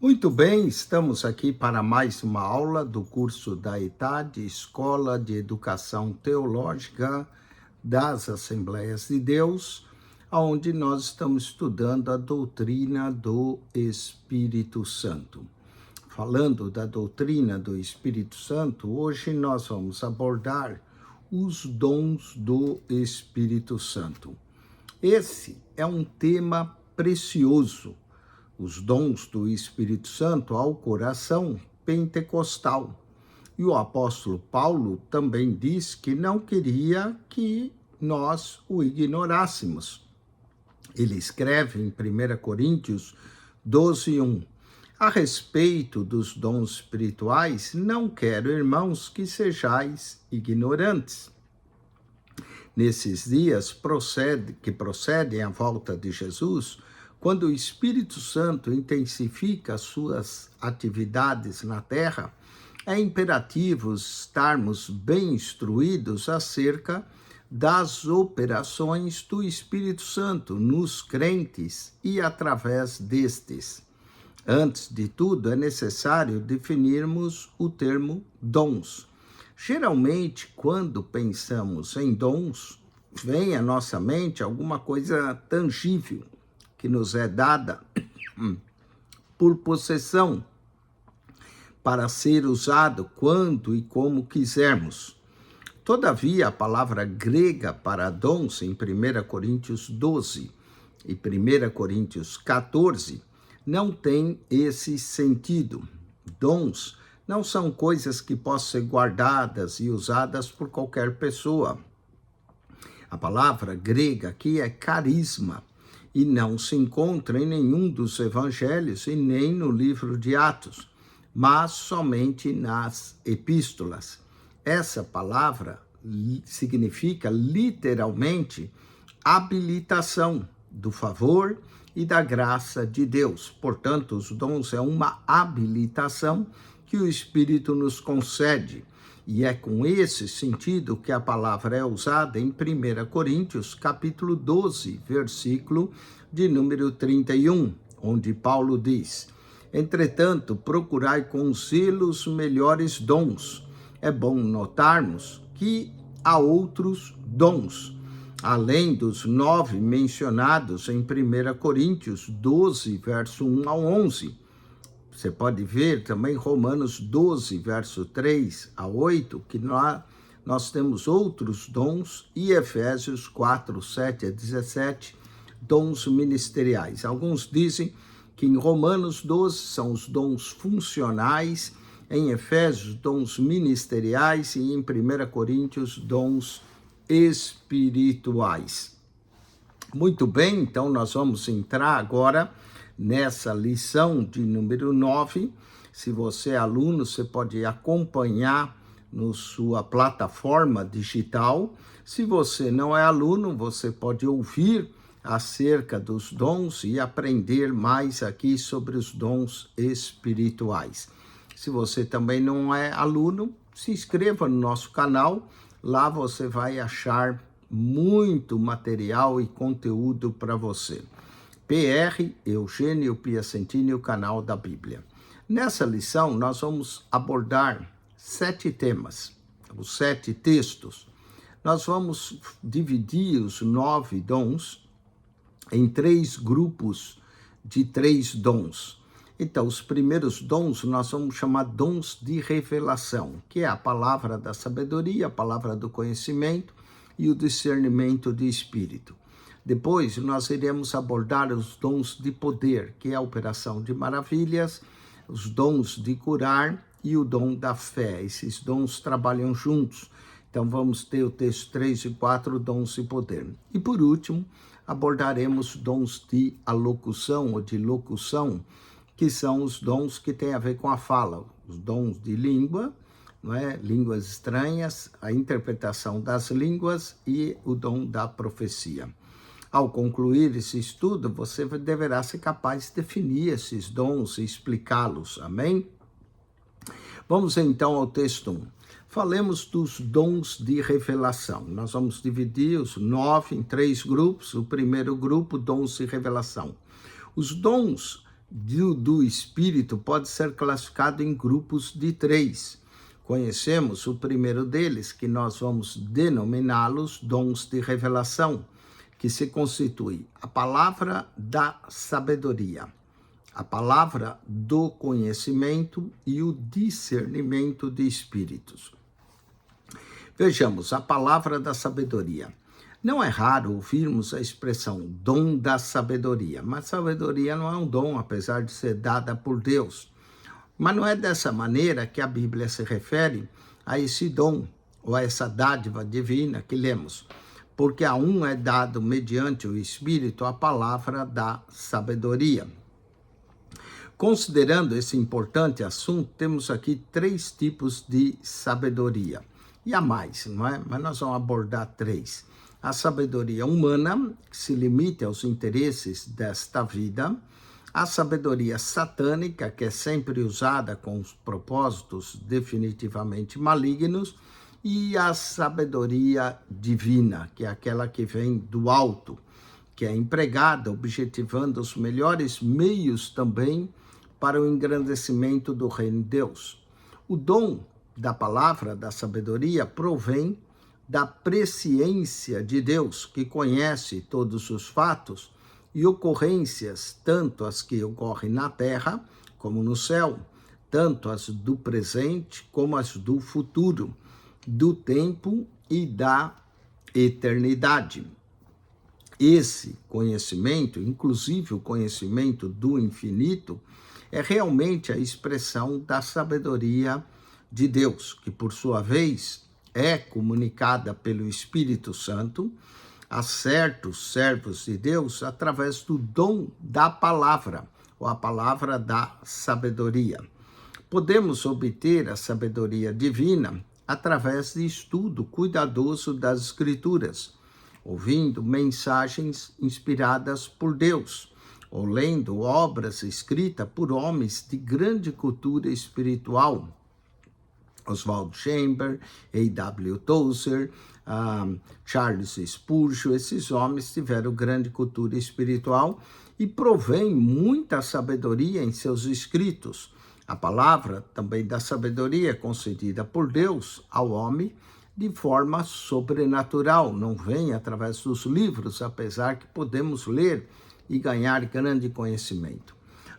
Muito bem, estamos aqui para mais uma aula do curso da ETAD, Escola de Educação Teológica das Assembleias de Deus, onde nós estamos estudando a doutrina do Espírito Santo. Falando da doutrina do Espírito Santo, hoje nós vamos abordar os dons do Espírito Santo. Esse é um tema precioso, os dons do Espírito Santo ao coração pentecostal. E o apóstolo Paulo também diz que não queria que nós o ignorássemos. Ele escreve em 1 Coríntios 12:1: a respeito dos dons espirituais, não quero, irmãos, que sejais ignorantes. Nesses dias que procedem à volta de Jesus, quando o Espírito Santo intensifica as suas atividades na terra, é imperativo estarmos bem instruídos acerca das operações do Espírito Santo nos crentes e através destes. Antes de tudo, é necessário definirmos o termo dons. Geralmente, quando pensamos em dons, vem à nossa mente alguma coisa tangível que nos é dada por possessão para ser usado quando e como quisermos. Todavia, a palavra grega para dons em 1 Coríntios 12 e 1 Coríntios 14 não tem esse sentido. Dons não são coisas que possam ser guardadas e usadas por qualquer pessoa. A palavra grega aqui é carisma e não se encontra em nenhum dos evangelhos e nem no livro de Atos, mas somente nas epístolas. Essa palavra significa literalmente habilitação do favor e da graça de Deus. Portanto, os dons é uma habilitação que o Espírito nos concede. E é com esse sentido que a palavra é usada em 1 Coríntios, capítulo 12, versículo de número 31, onde Paulo diz: entretanto, procurai com zelo os melhores dons. É bom notarmos que há outros dons, além dos 9 mencionados em 1 Coríntios 12, verso 1 a 11. Você pode ver também Romanos 12, verso 3 a 8, que nós temos outros dons, e Efésios 4, 7 a 17, dons ministeriais. Alguns dizem que em Romanos 12 são os dons funcionais, em Efésios, dons ministeriais, e em 1 Coríntios, dons espirituais. Muito bem, então nós vamos entrar agora nessa lição de número 9. Se você é aluno, você pode acompanhar na sua plataforma digital. Se você não é aluno, você pode ouvir acerca dos dons e aprender mais aqui sobre os dons espirituais. Se você também não é aluno, se inscreva no nosso canal. Lá você vai achar muito material e conteúdo para você. PR Eugênio Piacentini, o canal da Bíblia. Nessa lição, nós vamos abordar 7 temas, os 7 textos. Nós vamos dividir os 9 dons em 3 grupos de 3 dons. Então, os primeiros dons nós vamos chamar dons de revelação, que é a palavra da sabedoria, a palavra do conhecimento e o discernimento de espírito. Depois, nós iremos abordar os dons de poder, que é a operação de maravilhas, os dons de curar e o dom da fé. Esses dons trabalham juntos. Então, vamos ter o texto 3 e 4, dons de poder. E, por último, abordaremos dons de alocução ou de locução, que são os dons que têm a ver com a fala, os dons de língua, não é? Línguas estranhas, a interpretação das línguas e o dom da profecia. Ao concluir esse estudo, você deverá ser capaz de definir esses dons e explicá-los, amém? Vamos então ao texto 1. Falemos dos dons de revelação. Nós vamos dividir os 9 em 3 grupos. O primeiro grupo, dons de revelação. Os dons do Espírito pode ser classificado em grupos de 3. Conhecemos o primeiro deles, que nós vamos denominá-los dons de revelação, que se constitui a palavra da sabedoria, a palavra do conhecimento e o discernimento de espíritos. Vejamos, a palavra da sabedoria. Não é raro ouvirmos a expressão dom da sabedoria, mas sabedoria não é um dom, apesar de ser dada por Deus. Mas não é dessa maneira que a Bíblia se refere a esse dom, ou a essa dádiva divina que lemos, porque a um é dado mediante o Espírito a palavra da sabedoria. Considerando esse importante assunto, temos aqui 3 tipos de sabedoria. E há mais, não é? Mas nós vamos abordar 3. A sabedoria humana, que se limita aos interesses desta vida. A sabedoria satânica, que é sempre usada com os propósitos definitivamente malignos. E a sabedoria divina, que é aquela que vem do alto, que é empregada objetivando os melhores meios também para o engrandecimento do reino de Deus. O dom da palavra da sabedoria provém da presciência de Deus, que conhece todos os fatos e ocorrências, tanto as que ocorrem na terra como no céu, tanto as do presente como as do futuro, do tempo e da eternidade. Esse conhecimento, inclusive o conhecimento do infinito, é realmente a expressão da sabedoria de Deus, que por sua vez é comunicada pelo Espírito Santo a certos servos de Deus através do dom da palavra, ou a palavra da sabedoria. Podemos obter a sabedoria divina através de estudo cuidadoso das Escrituras, ouvindo mensagens inspiradas por Deus, ou lendo obras escritas por homens de grande cultura espiritual, Oswald Chambers, A.W. Tozer, Charles Spurgeon. Esses homens tiveram grande cultura espiritual e provém muita sabedoria em seus escritos. A palavra também da sabedoria é concedida por Deus ao homem de forma sobrenatural, não vem através dos livros, apesar que podemos ler e ganhar grande conhecimento.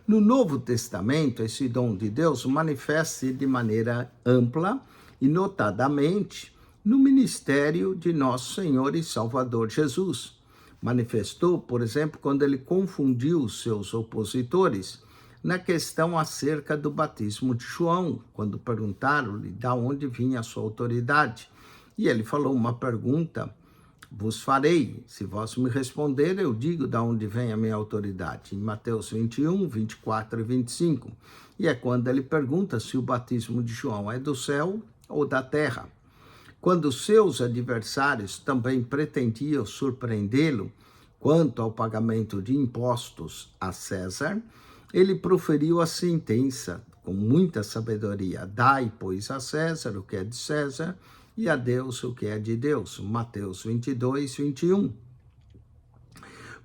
No Novo Testamento, esse dom de Deus manifesta-se de maneira ampla e notadamente no ministério de nosso Senhor e Salvador Jesus. Manifestou, por exemplo, quando ele confundiu os seus opositores na questão acerca do batismo de João, quando perguntaram-lhe de onde vinha a sua autoridade. E ele falou uma pergunta: vos farei, se vós me responder, eu digo de onde vem a minha autoridade. Em Mateus 21, 24 e 25. E é quando ele pergunta se o batismo de João é do céu ou da terra. Quando seus adversários também pretendiam surpreendê-lo quanto ao pagamento de impostos a César, ele proferiu a sentença com muita sabedoria: dai, pois, a César o que é de César, e a Deus o que é de Deus. Mateus 22, 21.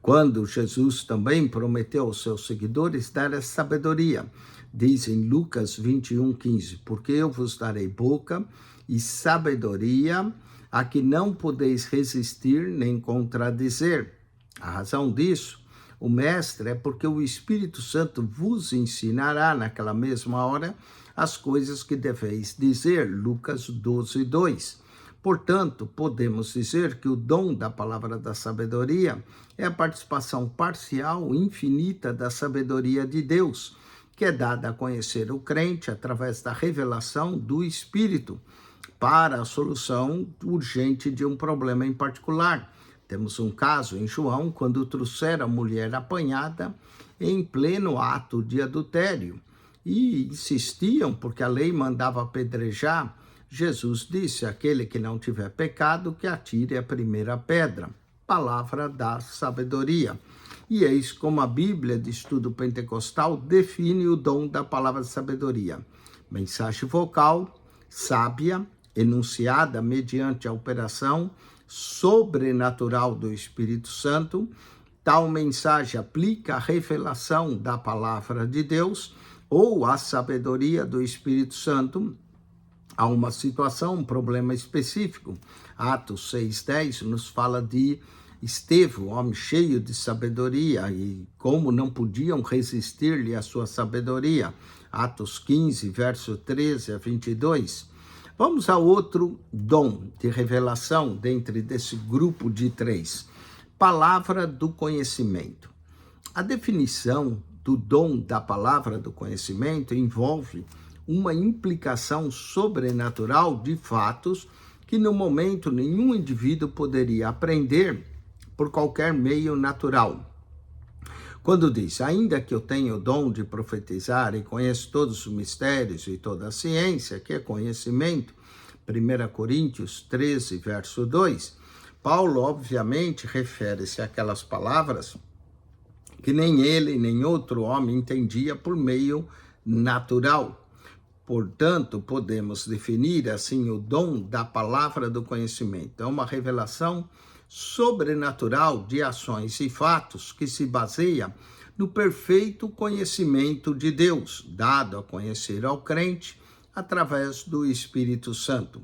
Quando Jesus também prometeu aos seus seguidores dar a sabedoria, diz em Lucas 21, 15, porque eu vos darei boca e sabedoria a que não podeis resistir nem contradizer. A razão disso, o mestre, é porque o Espírito Santo vos ensinará naquela mesma hora as coisas que deveis dizer. Lucas 12, 2. Portanto, podemos dizer que o dom da palavra da sabedoria é a participação parcial infinita da sabedoria de Deus, que é dada a conhecer o crente através da revelação do Espírito para a solução urgente de um problema em particular. Temos um caso em João, quando trouxeram a mulher apanhada em pleno ato de adultério e insistiam, porque a lei mandava apedrejar. Jesus disse: aquele que não tiver pecado, que atire a primeira pedra. Palavra da sabedoria. E eis como a Bíblia de Estudo Pentecostal define o dom da palavra de sabedoria: mensagem vocal, sábia, enunciada mediante a operação sobrenatural do Espírito Santo, tal mensagem aplica a revelação da palavra de Deus ou a sabedoria do Espírito Santo a uma situação, um problema específico. Atos 6:10 nos fala de Estevão, homem cheio de sabedoria, e como não podiam resistir-lhe a sua sabedoria. Atos 15, verso 13 a 22. Vamos a outro dom de revelação dentro desse grupo de 3. Palavra do conhecimento. A definição do dom da palavra do conhecimento envolve uma implicação sobrenatural de fatos que no momento nenhum indivíduo poderia aprender por qualquer meio natural. Quando diz, ainda que eu tenha o dom de profetizar e conheço todos os mistérios e toda a ciência, que é conhecimento, 1 Coríntios 13, verso 2, Paulo obviamente refere-se àquelas palavras que nem ele nem outro homem entendia por meio natural. Portanto, podemos definir assim o dom da palavra do conhecimento. É uma revelação sobrenatural de ações e fatos que se baseia no perfeito conhecimento de Deus, dado a conhecer ao crente através do Espírito Santo.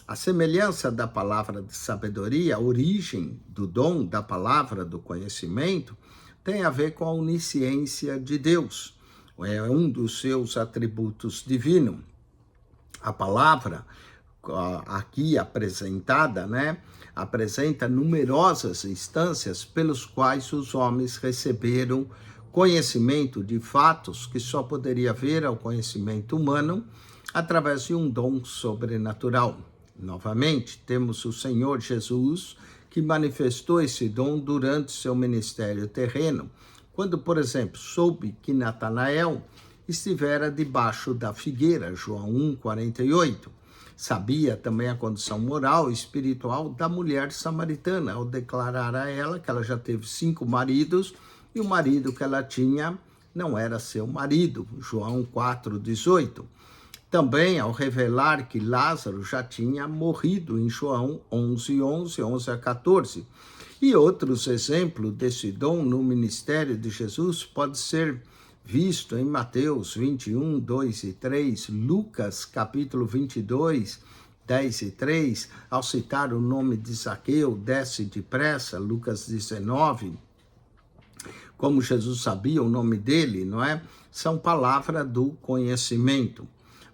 A semelhança da palavra de sabedoria, a origem do dom da palavra do conhecimento, tem a ver com a onisciência de Deus. É um dos seus atributos divinos. A palavra aqui apresentada, apresenta numerosas instâncias pelos quais os homens receberam conhecimento de fatos que só poderia haver ao conhecimento humano através de um dom sobrenatural. Novamente, temos o Senhor Jesus, que manifestou esse dom durante seu ministério terreno, quando, por exemplo, soube que Natanael estivera debaixo da figueira, João 1:48. Sabia também a condição moral e espiritual da mulher samaritana, ao declarar a ela que ela já teve 5 maridos e o marido que ela tinha não era seu marido, João 4:18. Também ao revelar que Lázaro já tinha morrido em João 11:11, 11 a 14. E outros exemplos desse dom no ministério de Jesus pode ser visto em Mateus 21, 2 e 3, Lucas capítulo 22, 10 e 3, ao citar o nome de Zaqueu, desce depressa, Lucas 19, como Jesus sabia o nome dele, não é? São palavras do conhecimento.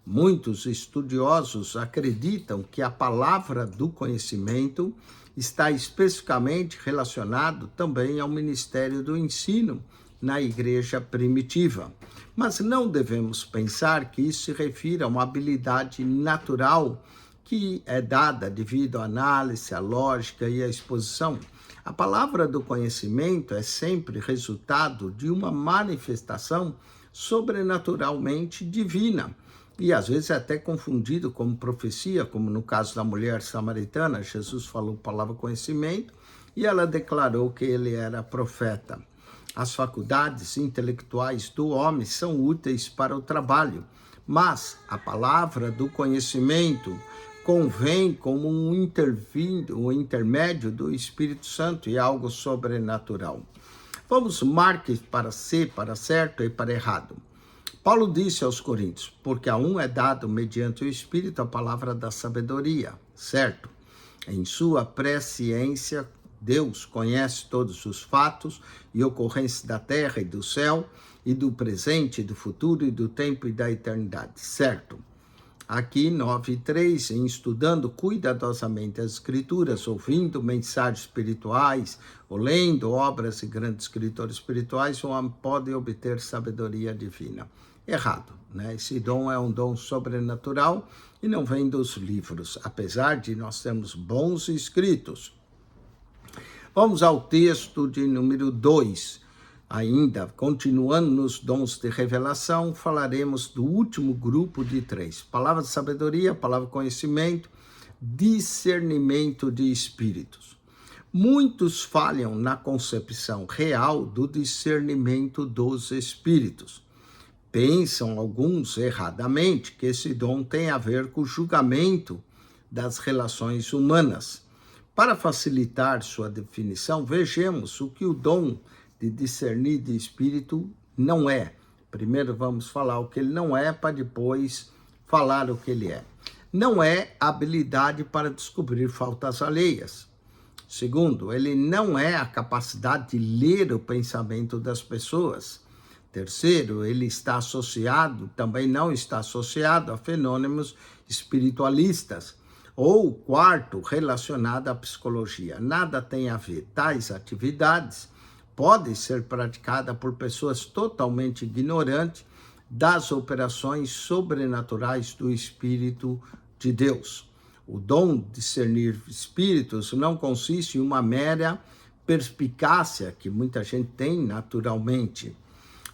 Muitos estudiosos acreditam que a palavra do conhecimento está especificamente relacionado também ao ministério do ensino na igreja primitiva. Mas não devemos pensar que isso se refira a uma habilidade natural que é dada devido à análise, à lógica e à exposição. A palavra do conhecimento é sempre resultado de uma manifestação sobrenaturalmente divina. E às vezes é até confundido como profecia, como no caso da mulher samaritana. Jesus falou palavra conhecimento e ela declarou que ele era profeta. As faculdades intelectuais do homem são úteis para o trabalho, mas a palavra do conhecimento convém como um intermédio do Espírito Santo e algo sobrenatural. Vamos marcar para ser, para certo e para errado. Paulo disse aos Coríntios, porque a um é dado mediante o Espírito a palavra da sabedoria, certo? Em sua presciência, Deus conhece todos os fatos e ocorrências da terra e do céu, e do presente, e do futuro, e do tempo e da eternidade, certo? Aqui, 9:3, em estudando cuidadosamente as Escrituras, ouvindo mensagens espirituais, ou lendo obras de grandes escritores espirituais, o homem pode obter sabedoria divina. Errado, Esse dom é um dom sobrenatural e não vem dos livros, apesar de nós termos bons escritos. Vamos ao texto de número 2. Ainda, continuando nos dons de revelação, falaremos do último grupo de 3. Palavra de sabedoria, palavra de conhecimento, discernimento de espíritos. Muitos falham na concepção real do discernimento dos espíritos. Pensam alguns erradamente que esse dom tem a ver com o julgamento das relações humanas. Para facilitar sua definição, vejamos o que o dom de discernir de espírito não é. Primeiro vamos falar o que ele não é, para depois falar o que ele é. Não é habilidade para descobrir faltas alheias. Segundo, ele não é a capacidade de ler o pensamento das pessoas. Terceiro, ele também não está associado a fenômenos espiritualistas. Ou quarto, relacionado à psicologia. Nada tem a ver. Tais atividades podem ser praticadas por pessoas totalmente ignorantes das operações sobrenaturais do Espírito de Deus. O dom de discernir espíritos não consiste em uma mera perspicácia que muita gente tem naturalmente.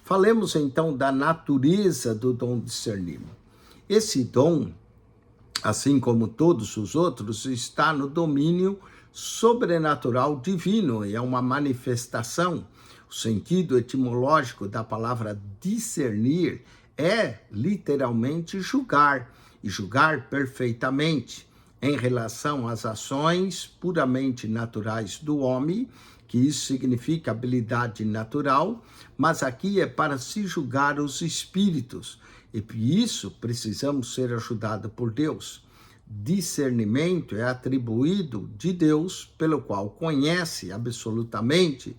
Falemos então da natureza do dom de discernir. Esse dom, assim como todos os outros, está no domínio sobrenatural divino e é uma manifestação. O sentido etimológico da palavra discernir é literalmente julgar, e julgar perfeitamente em relação às ações puramente naturais do homem, que isso significa habilidade natural, mas aqui é para se julgar os espíritos, e por isso precisamos ser ajudados por Deus. Discernimento é atribuído de Deus, pelo qual conhece absolutamente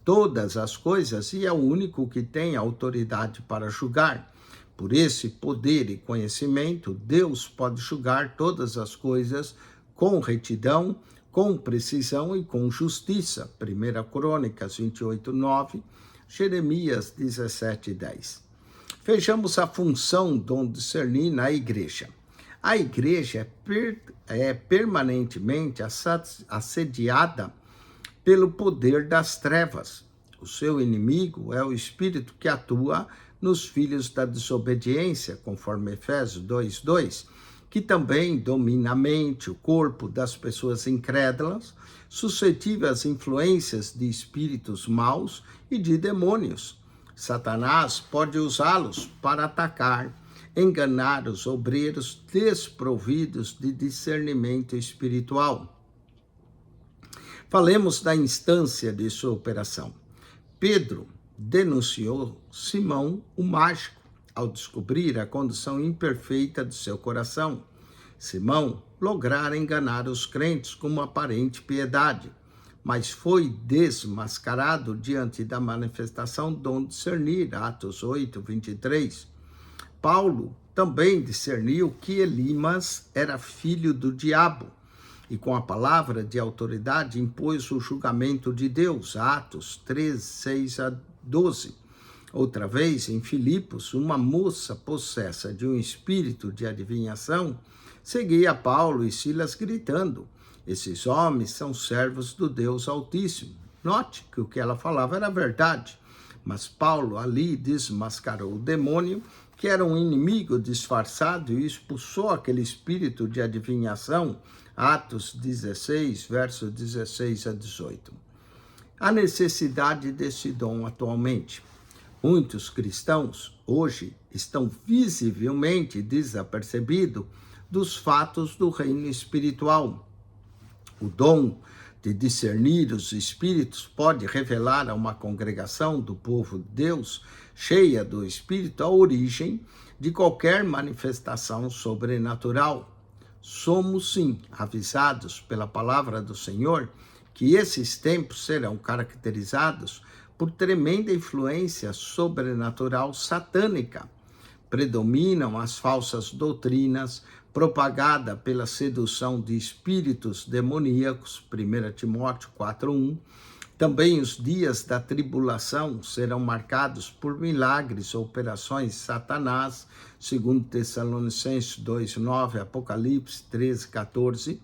todas as coisas e é o único que tem autoridade para julgar. Por esse poder e conhecimento, Deus pode julgar todas as coisas com retidão, com precisão e com justiça. 1 Crônicas 28:9, Jeremias 17:10. Vejamos a função do discernir na igreja. A igreja é permanentemente assediada pelo poder das trevas. O seu inimigo é o espírito que atua nos filhos da desobediência, conforme Efésios 2:2, que também domina a mente, o corpo das pessoas incrédulas, suscetíveis às influências de espíritos maus e de demônios. Satanás pode usá-los para atacar, enganar os obreiros desprovidos de discernimento espiritual. Falemos da instância de sua operação. Pedro denunciou Simão, o mágico, ao descobrir a condição imperfeita de seu coração. Simão lograra enganar os crentes com uma aparente piedade, mas foi desmascarado diante da manifestação do dom de discernir, Atos 8:23. Paulo também discerniu que Elimas era filho do diabo, e com a palavra de autoridade impôs o julgamento de Deus, Atos 3:6-12. Outra vez, em Filipos, uma moça possessa de um espírito de adivinhação seguia Paulo e Silas gritando: esses homens são servos do Deus Altíssimo. Note que o que ela falava era verdade, mas Paulo ali desmascarou o demônio, que era um inimigo disfarçado, e expulsou aquele espírito de adivinhação, Atos 16, versos 16-18. A necessidade desse dom atualmente. Muitos cristãos hoje estão visivelmente desapercebidos dos fatos do reino espiritual. O dom de discernir os espíritos pode revelar a uma congregação do povo de Deus cheia do Espírito a origem de qualquer manifestação sobrenatural. Somos, sim, avisados pela palavra do Senhor que esses tempos serão caracterizados por tremenda influência sobrenatural satânica. Predominam as falsas doutrinas propagadas pela sedução de espíritos demoníacos, 1 Timóteo 4:1. Também os dias da tribulação serão marcados por milagres ou operações de Satanás, 2 Tessalonicenses 2:9, Apocalipse 13:14.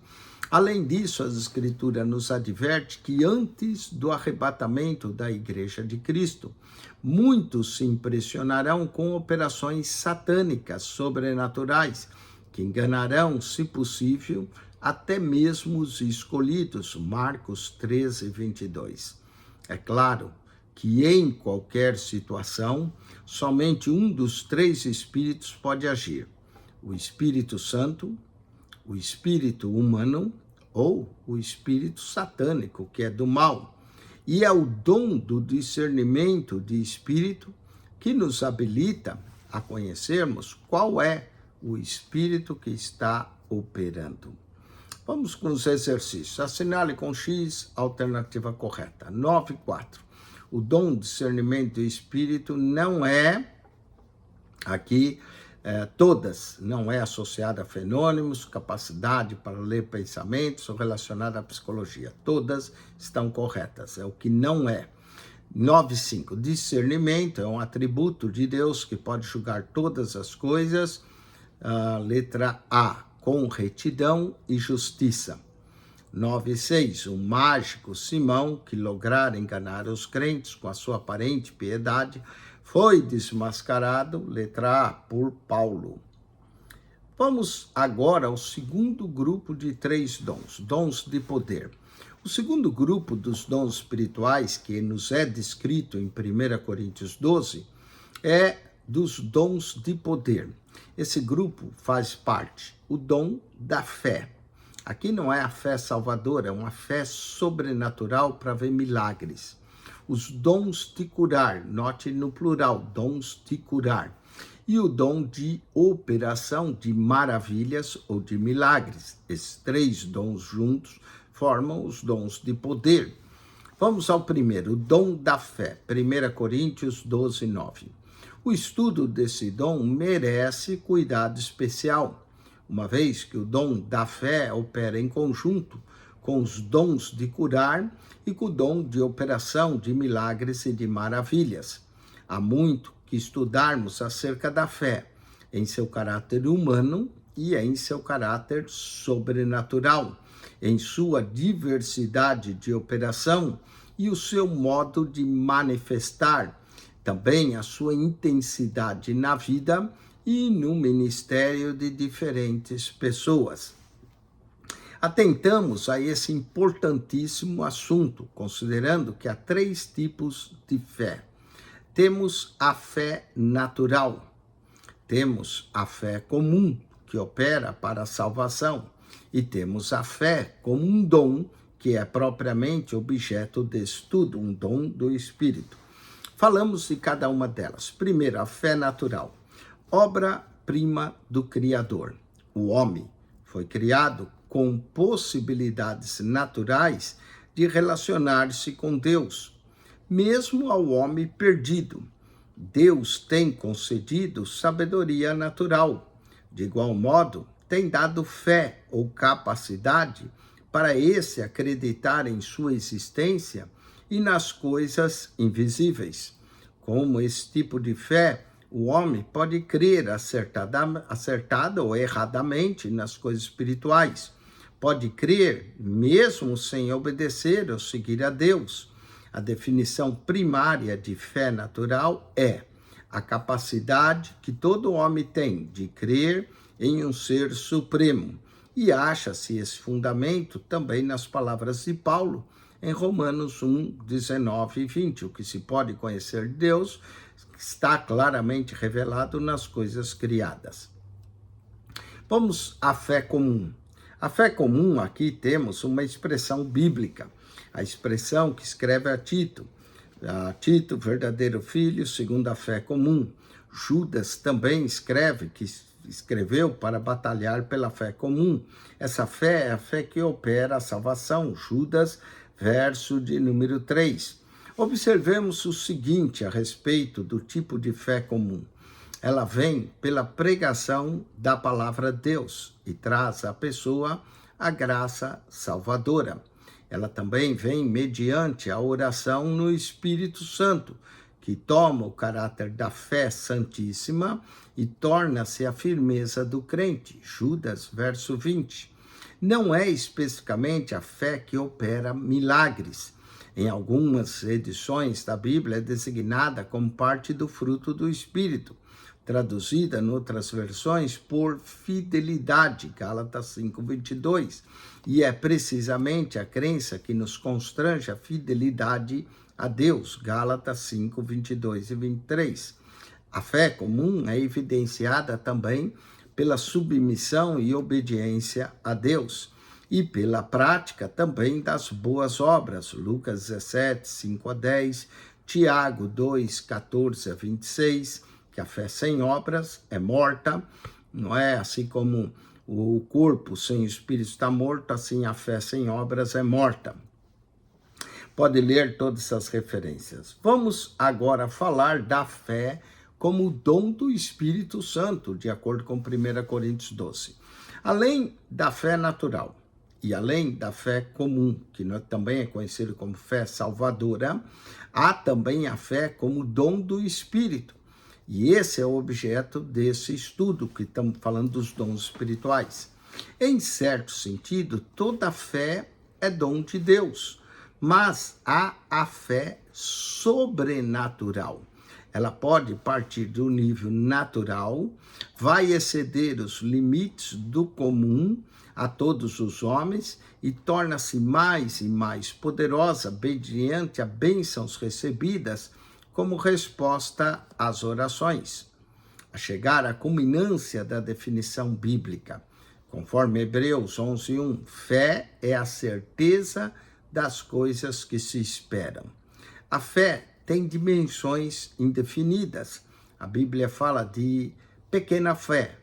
Além disso, as Escrituras nos adverte que antes do arrebatamento da Igreja de Cristo, muitos se impressionarão com operações satânicas sobrenaturais, que enganarão, se possível, até mesmo os escolhidos, Marcos 13:22. É claro que em qualquer situação, somente um dos três espíritos pode agir: o Espírito Santo, o espírito humano ou o espírito satânico, que é do mal. E é o dom do discernimento de espírito que nos habilita a conhecermos qual é o espírito que está operando. Vamos com os exercícios. Assinale com X a alternativa correta. 9.4. O dom de discernimento de espírito não é, aqui, todas, não é associada a fenômenos, capacidade para ler pensamentos ou relacionada à psicologia. Todas estão corretas, é o que não é. 9.5. Discernimento é um atributo de Deus que pode julgar todas as coisas. Letra A, com retidão e justiça. 9.6. O mágico Simão, que lograra enganar os crentes com a sua aparente piedade, foi desmascarado, letra A, por Paulo. Vamos agora ao segundo grupo de 3 dons, dons de poder. O segundo grupo dos dons espirituais, que nos é descrito em 1 Coríntios 12, é dos dons de poder. Esse grupo faz parte, o dom da fé. Aqui não é a fé salvadora, é uma fé sobrenatural para ver milagres. Os dons de curar, note no plural, dons de curar. E o dom de operação de maravilhas ou de milagres. Esses 3 dons juntos formam os dons de poder. Vamos ao primeiro, o dom da fé. 1 Coríntios 12, 9. O estudo desse dom merece cuidado especial, uma vez que o dom da fé opera em conjunto com os dons de curar e com o dom de operação de milagres e de maravilhas. Há muito que estudarmos acerca da fé, em seu caráter humano e em seu caráter sobrenatural, em sua diversidade de operação e o seu modo de manifestar, também a sua intensidade na vida e no ministério de diferentes pessoas. Atentamos a esse importantíssimo assunto, considerando que há 3 tipos de fé. Temos a fé natural, temos a fé comum, que opera para a salvação, e temos a fé como um dom, que é propriamente objeto de estudo, um dom do Espírito. Falamos de cada uma delas. Primeiro, a fé natural, obra-prima do Criador. O homem foi criado com possibilidades naturais de relacionar-se com Deus, mesmo ao homem perdido. Deus tem concedido sabedoria natural. De igual modo, tem dado fé ou capacidade para esse acreditar em sua existência e nas coisas invisíveis. Como esse tipo de fé, o homem pode crer acertada ou erradamente nas coisas espirituais. Pode crer mesmo sem obedecer ou seguir a Deus. A definição primária de fé natural é a capacidade que todo homem tem de crer em um ser supremo. E acha-se esse fundamento também nas palavras de Paulo, em Romanos 1, 19 e 20. O que se pode conhecer de Deus está claramente revelado nas coisas criadas. Vamos à fé comum. A fé comum, aqui temos uma expressão bíblica, a expressão que escreve a Tito, verdadeiro filho, segundo a fé comum. Judas também escreveu para batalhar pela fé comum. Essa fé é a fé que opera a salvação. Judas, verso de número 3. Observemos o seguinte a respeito do tipo de fé comum. Ela vem pela pregação da palavra de Deus e traz à pessoa a graça salvadora. Ela também vem mediante a oração no Espírito Santo, que toma o caráter da fé santíssima e torna-se a firmeza do crente. Judas, verso 20. Não é especificamente a fé que opera milagres. Em algumas edições da Bíblia é designada como parte do fruto do Espírito, traduzida em outras versões por fidelidade, Gálatas 5:22, e é precisamente a crença que nos constrange a fidelidade a Deus, Gálatas 5:22 e 23. A fé comum é evidenciada também pela submissão e obediência a Deus, e pela prática também das boas obras. Lucas 17, 5 a 10, Tiago 2, 14 a 26, que a fé sem obras é morta, não é? Assim como o corpo sem o espírito está morto, assim a fé sem obras é morta. Pode ler todas essas referências. Vamos agora falar da fé como dom do Espírito Santo, de acordo com 1 Coríntios 12. Além da fé natural e além da fé comum, que também é conhecido como fé salvadora, há também a fé como dom do Espírito. E esse é o objeto desse estudo, que estamos falando dos dons espirituais. Em certo sentido, toda fé é dom de Deus, mas há a fé sobrenatural. Ela pode partir do nível natural, vai exceder os limites do comum a todos os homens e torna-se mais e mais poderosa mediante as bênçãos recebidas como resposta às orações, a chegar à culminância da definição bíblica. Conforme Hebreus 11:1, fé é a certeza das coisas que se esperam. A fé tem dimensões indefinidas. A Bíblia fala de pequena fé.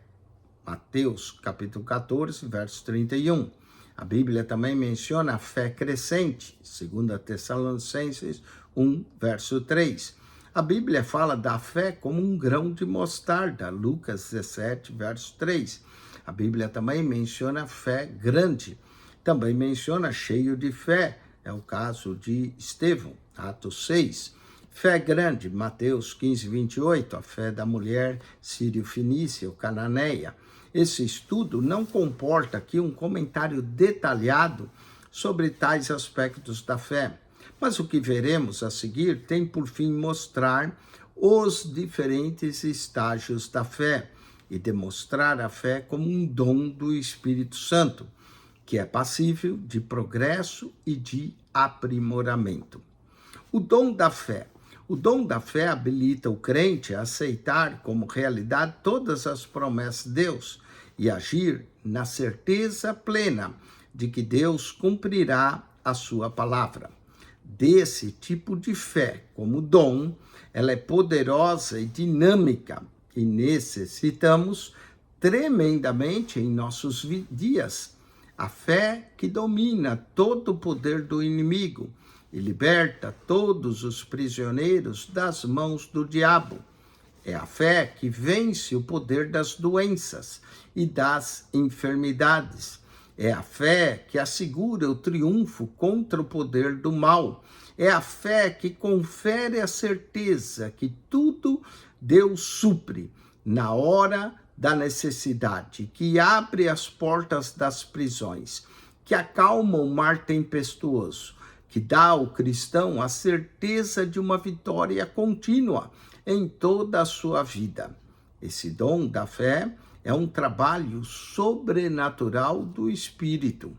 Mateus capítulo 14, verso 31. A Bíblia também menciona a fé crescente, 2 Tessalonicenses 1, verso 3. A Bíblia fala da fé como um grão de mostarda, Lucas 17, verso 3. A Bíblia também menciona fé grande. Também menciona cheio de fé, é o caso de Estevão, Atos 6. Fé grande, Mateus 15, 28, a fé da mulher sírio-fenícia ou cananeia. Esse estudo não comporta aqui um comentário detalhado sobre tais aspectos da fé, mas o que veremos a seguir tem por fim mostrar os diferentes estágios da fé e demonstrar a fé como um dom do Espírito Santo, que é passível de progresso e de aprimoramento. O dom da fé. O dom da fé habilita o crente a aceitar como realidade todas as promessas de Deus e agir na certeza plena de que Deus cumprirá a sua palavra. Desse tipo de fé, como dom, ela é poderosa e dinâmica e necessitamos tremendamente em nossos dias. A fé que domina todo o poder do inimigo e liberta todos os prisioneiros das mãos do diabo. É a fé que vence o poder das doenças e das enfermidades. É a fé que assegura o triunfo contra o poder do mal. É a fé que confere a certeza que tudo Deus supre na hora da necessidade, que abre as portas das prisões, que acalma o mar tempestuoso, que dá ao cristão a certeza de uma vitória contínua em toda a sua vida. Esse dom da fé é um trabalho sobrenatural do Espírito,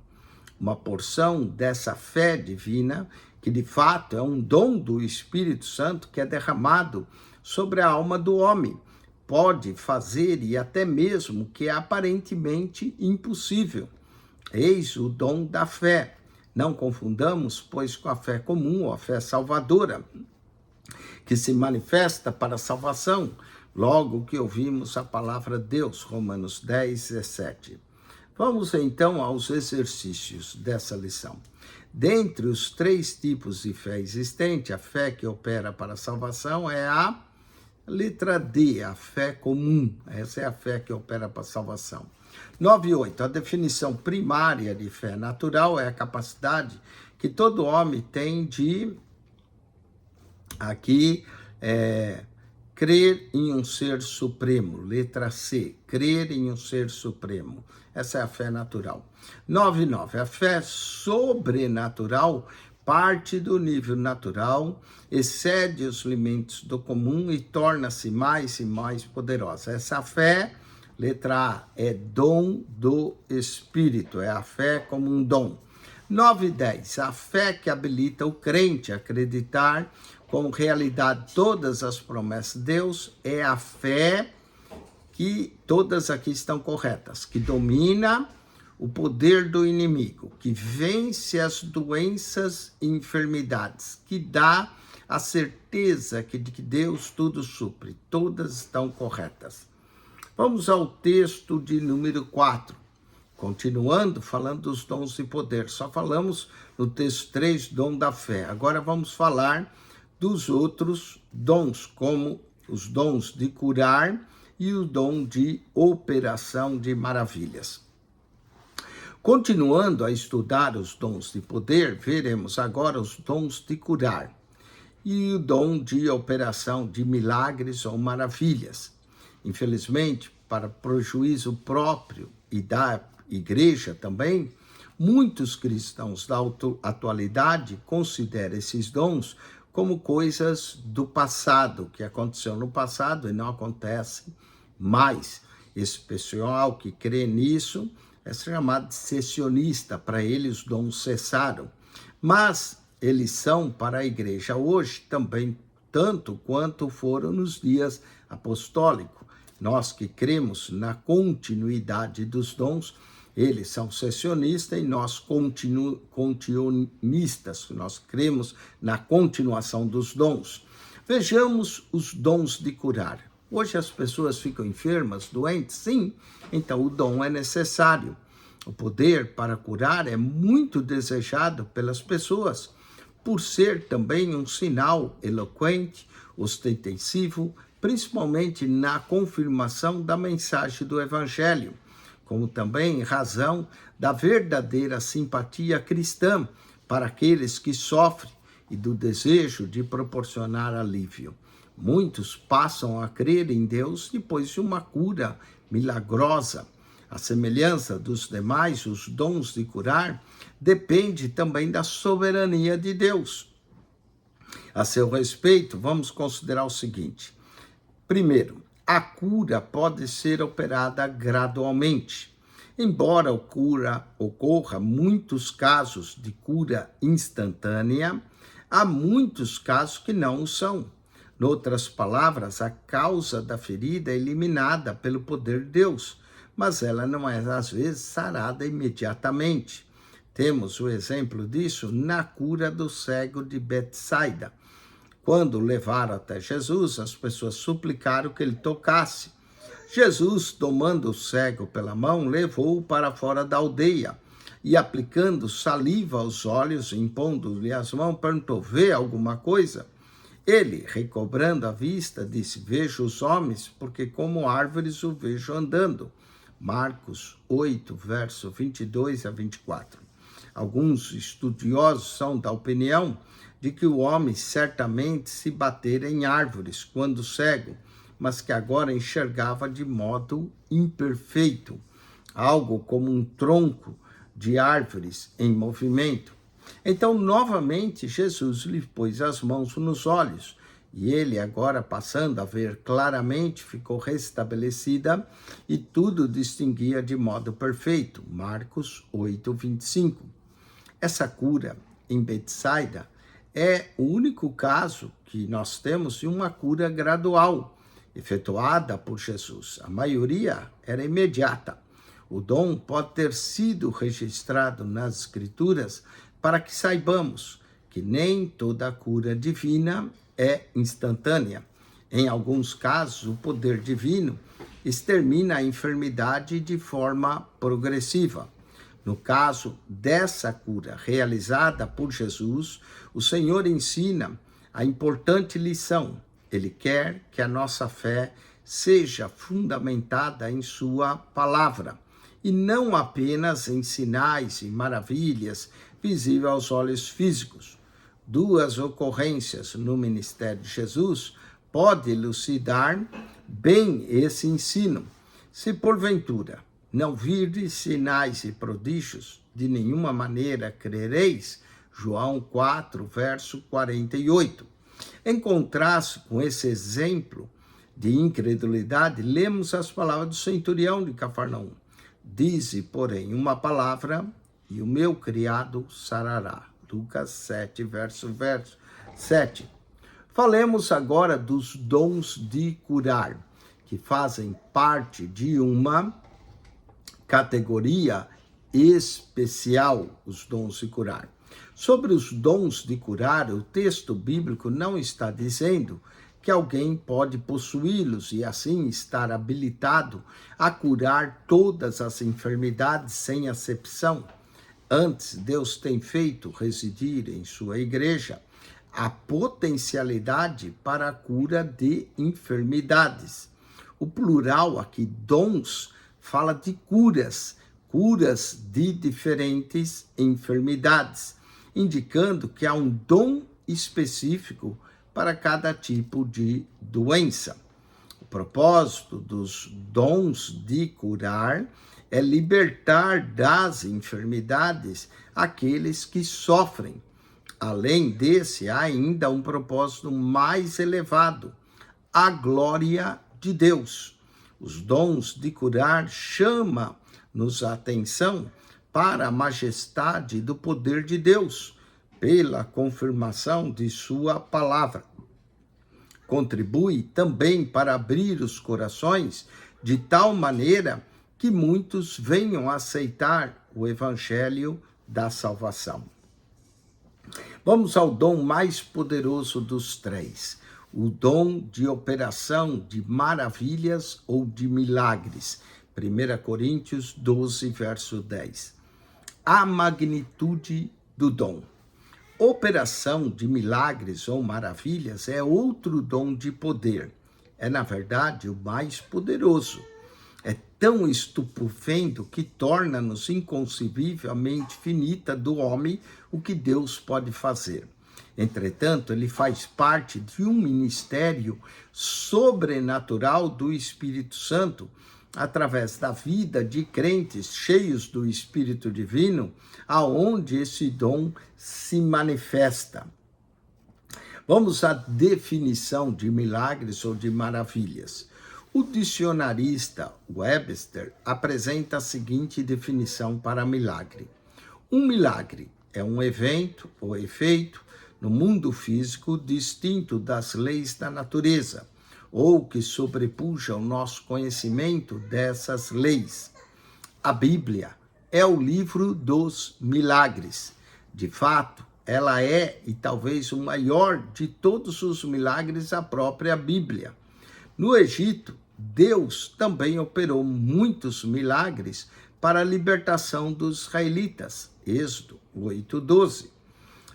uma porção dessa fé divina, que de fato é um dom do Espírito Santo que é derramado sobre a alma do homem. Pode fazer e até mesmo que é aparentemente impossível. Eis o dom da fé. Não confundamos, pois, com a fé comum ou a fé salvadora, que se manifesta para a salvação, logo que ouvimos a palavra de Deus, Romanos 10, 17. Vamos então aos exercícios dessa lição. Dentre os 3 tipos de fé existente, a fé que opera para a salvação é a letra D, a fé comum. Essa é a fé que opera para a salvação. 9.8. A definição primária de fé natural é a capacidade que todo homem tem de, crer em um ser supremo. Letra C, crer em um ser supremo. Essa é a fé natural. 9.9. A fé sobrenatural parte do nível natural, excede os limites do comum e torna-se mais e mais poderosa. Essa fé, letra A, é dom do Espírito, é a fé como um dom. 9.10. A fé que habilita o crente a acreditar como realidade todas as promessas de Deus é a fé que todas aqui estão corretas, que domina o poder do inimigo, que vence as doenças e enfermidades, que dá a certeza de que Deus tudo supre, todas estão corretas. Vamos ao texto de número 4. Continuando, falando dos dons de poder. Só falamos no texto 3, dom da fé. Agora vamos falar dos outros dons, como os dons de curar e o dom de operação de maravilhas. Continuando a estudar os dons de poder, veremos agora os dons de curar e o dom de operação de milagres ou maravilhas. Infelizmente, para prejuízo próprio e da igreja também, muitos cristãos da atualidade consideram esses dons como coisas do passado, que aconteceu no passado e não acontece mais. Esse pessoal que crê nisso é chamado de cessionista, para eles os dons cessaram. Mas eles são para a igreja hoje também, tanto quanto foram nos dias apostólicos. Nós que cremos na continuidade dos dons, eles são cessionistas e nós continuistas, nós cremos na continuação dos dons. Vejamos os dons de curar. Hoje as pessoas ficam enfermas, doentes? Sim, então o dom é necessário. O poder para curar é muito desejado pelas pessoas, por ser também um sinal eloquente, ostensivo, principalmente na confirmação da mensagem do Evangelho, como também em razão da verdadeira simpatia cristã para aqueles que sofrem e do desejo de proporcionar alívio. Muitos passam a crer em Deus depois de uma cura milagrosa. A semelhança dos demais, os dons de curar depende também da soberania de Deus. A seu respeito, vamos considerar o seguinte. Primeiro, a cura pode ser operada gradualmente. Embora ocorra muitos casos de cura instantânea, há muitos casos que não o são. Em outras palavras, a causa da ferida é eliminada pelo poder de Deus, mas ela não é, às vezes, sarada imediatamente. Temos o exemplo disso na cura do cego de Betsaida. Quando o levaram até Jesus, as pessoas suplicaram que ele tocasse. Jesus, tomando o cego pela mão, levou-o para fora da aldeia e, aplicando saliva aos olhos, impondo-lhe as mãos, perguntou: vê alguma coisa? Ele, recobrando a vista, disse: vejo os homens, porque como árvores o vejo andando. Marcos 8, verso 22 a 24. Alguns estudiosos são da opinião de que o homem certamente se batera em árvores quando cego, mas que agora enxergava de modo imperfeito, algo como um tronco de árvores em movimento. Então, novamente, Jesus lhe pôs as mãos nos olhos, e ele, agora passando a ver claramente, ficou restabelecida e tudo distinguia de modo perfeito. Marcos 8, 25. Essa cura em Betsaida é o único caso que nós temos de uma cura gradual, efetuada por Jesus. A maioria era imediata. O dom pode ter sido registrado nas Escrituras para que saibamos que nem toda cura divina é instantânea. Em alguns casos, o poder divino extermina a enfermidade de forma progressiva. No caso dessa cura realizada por Jesus, o Senhor ensina a importante lição. Ele quer que a nossa fé seja fundamentada em sua palavra, e não apenas em sinais e maravilhas visíveis aos olhos físicos. Duas ocorrências no ministério de Jesus podem elucidar bem esse ensino. Se porventura não virdes sinais e prodígios, de nenhuma maneira crereis. João 4, verso 48. Em contraste com esse exemplo de incredulidade, lemos as palavras do centurião de Cafarnaum. Dize, porém, uma palavra e o meu criado sarará. Lucas 7, verso 7. Falemos agora dos dons de curar, que fazem parte de uma categoria especial os dons de curar. Sobre os dons de curar, o texto bíblico não está dizendo que alguém pode possuí-los e assim estar habilitado a curar todas as enfermidades sem acepção. Antes, Deus tem feito residir em sua igreja a potencialidade para a cura de enfermidades. O plural aqui, dons, fala de curas de diferentes enfermidades, indicando que há um dom específico para cada tipo de doença. O propósito dos dons de curar é libertar das enfermidades aqueles que sofrem. Além desse, há ainda um propósito mais elevado, a glória de Deus. Os dons de curar chamam-nos a atenção para a majestade do poder de Deus, pela confirmação de sua palavra. Contribui também para abrir os corações de tal maneira que muitos venham a aceitar o evangelho da salvação. Vamos ao dom mais poderoso dos três, o dom de operação de maravilhas ou de milagres. 1 Coríntios 12, verso 10. A magnitude do dom. Operação de milagres ou maravilhas é outro dom de poder. É, na verdade, o mais poderoso. É tão estupefante que torna-nos inconcebivelmente finita do homem o que Deus pode fazer. Entretanto, ele faz parte de um ministério sobrenatural do Espírito Santo, através da vida de crentes cheios do Espírito Divino, aonde esse dom se manifesta. Vamos à definição de milagres ou de maravilhas. O dicionarista Webster apresenta a seguinte definição para milagre. Um milagre é um evento ou efeito no mundo físico distinto das leis da natureza, ou que sobrepuja o nosso conhecimento dessas leis. A Bíblia é o livro dos milagres. De fato, ela é, e talvez o maior de todos os milagres, a própria Bíblia. No Egito, Deus também operou muitos milagres para a libertação dos israelitas. Êxodo 8:12.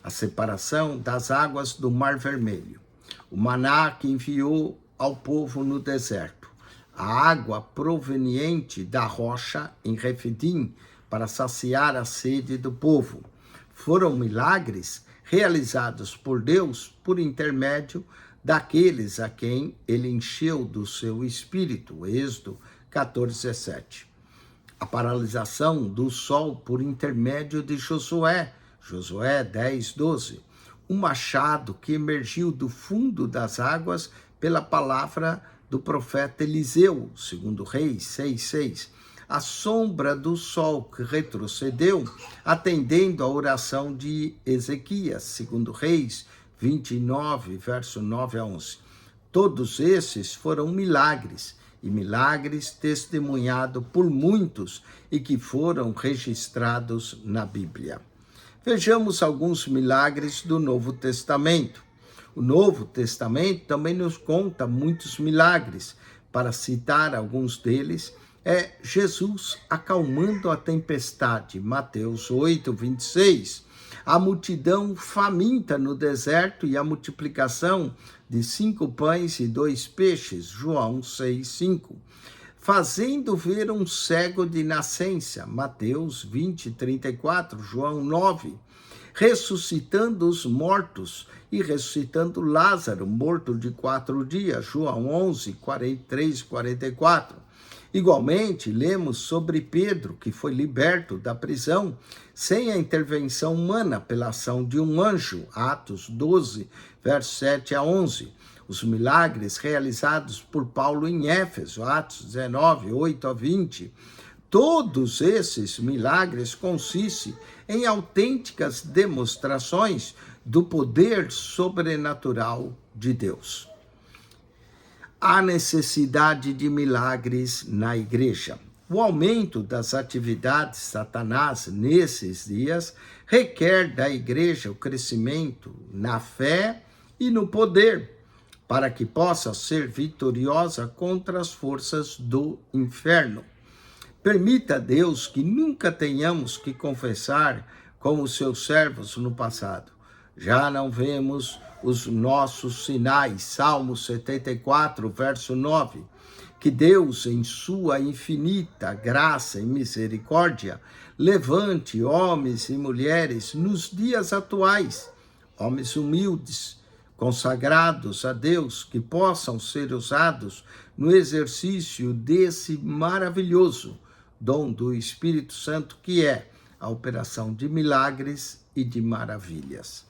A separação das águas do Mar Vermelho. O maná que enviou ao povo no deserto, a água proveniente da rocha em Refidim para saciar a sede do povo. Foram milagres realizados por Deus por intermédio daqueles a quem ele encheu do seu espírito. Êxodo 14:17. A paralisação do sol por intermédio de Josué. Josué 10:12. O machado que emergiu do fundo das águas pela palavra do profeta Eliseu, 2 Reis 6:6. A sombra do sol que retrocedeu, atendendo à oração de Ezequias, 2 Reis 29, verso 9 a 11. Todos esses foram milagres, e milagres testemunhados por muitos e que foram registrados na Bíblia. Vejamos alguns milagres do Novo Testamento. O Novo Testamento também nos conta muitos milagres. Para citar alguns deles, é Jesus acalmando a tempestade, Mateus 8:26. A multidão faminta no deserto e a multiplicação de 5 pães e 2 peixes, João 6:5. Fazendo ver um cego de nascença, Mateus 20:34, João 9. Ressuscitando os mortos e ressuscitando Lázaro, morto de 4 dias, João 11:43-44. Igualmente, lemos sobre Pedro, que foi liberto da prisão sem a intervenção humana pela ação de um anjo, Atos 12, versos 7 a 11. Os milagres realizados por Paulo em Éfeso, Atos 19, 8 a 20. Todos esses milagres consistem em autênticas demonstrações do poder sobrenatural de Deus. Há necessidade de milagres na igreja. O aumento das atividades de Satanás nesses dias requer da igreja o crescimento na fé e no poder, para que possa ser vitoriosa contra as forças do inferno. Permita a Deus que nunca tenhamos que confessar como seus servos no passado. Já não vemos os nossos sinais. Salmo 74, verso 9. Que Deus, em sua infinita graça e misericórdia, levante homens e mulheres nos dias atuais, homens humildes, consagrados a Deus, que possam ser usados no exercício desse maravilhoso dom do Espírito Santo, que é a operação de milagres e de maravilhas.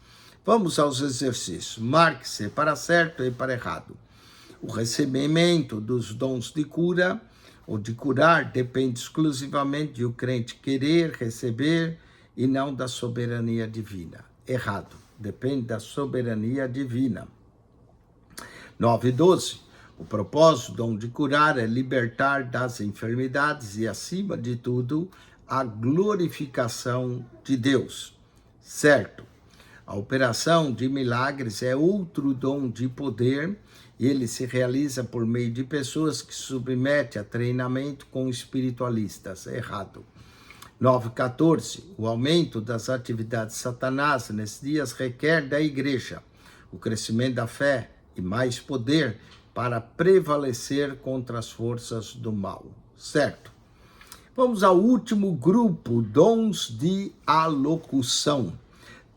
Vamos aos exercícios. Marque-se para certo e para errado. O recebimento dos dons de cura ou de curar depende exclusivamente de o crente querer receber e não da soberania divina. Errado. Depende da soberania divina. 9:12. O propósito do dom de curar é libertar das enfermidades e, acima de tudo, a glorificação de Deus. Certo. A operação de milagres é outro dom de poder e ele se realiza por meio de pessoas que se submetem a treinamento com espiritualistas. Errado. 9:14. O aumento das atividades de Satanás nesses dias requer da igreja o crescimento da fé e mais poder para prevalecer contra as forças do mal. Certo. Vamos ao último grupo, dons de alocução.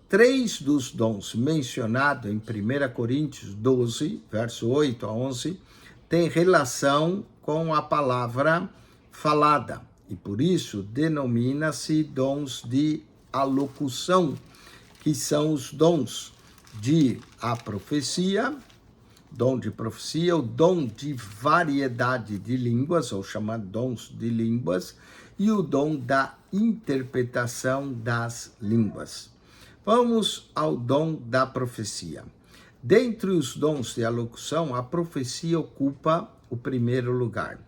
3 dos dons mencionados em 1 Coríntios 12, verso 8 a 11, têm relação com a palavra falada. E por isso denomina-se dons de alocução, que são os dons de a profecia, dom de profecia, o dom de variedade de línguas, ou chamado dons de línguas, e o dom da interpretação das línguas. Vamos ao dom da profecia. Dentre os dons de alocução, a profecia ocupa o primeiro lugar.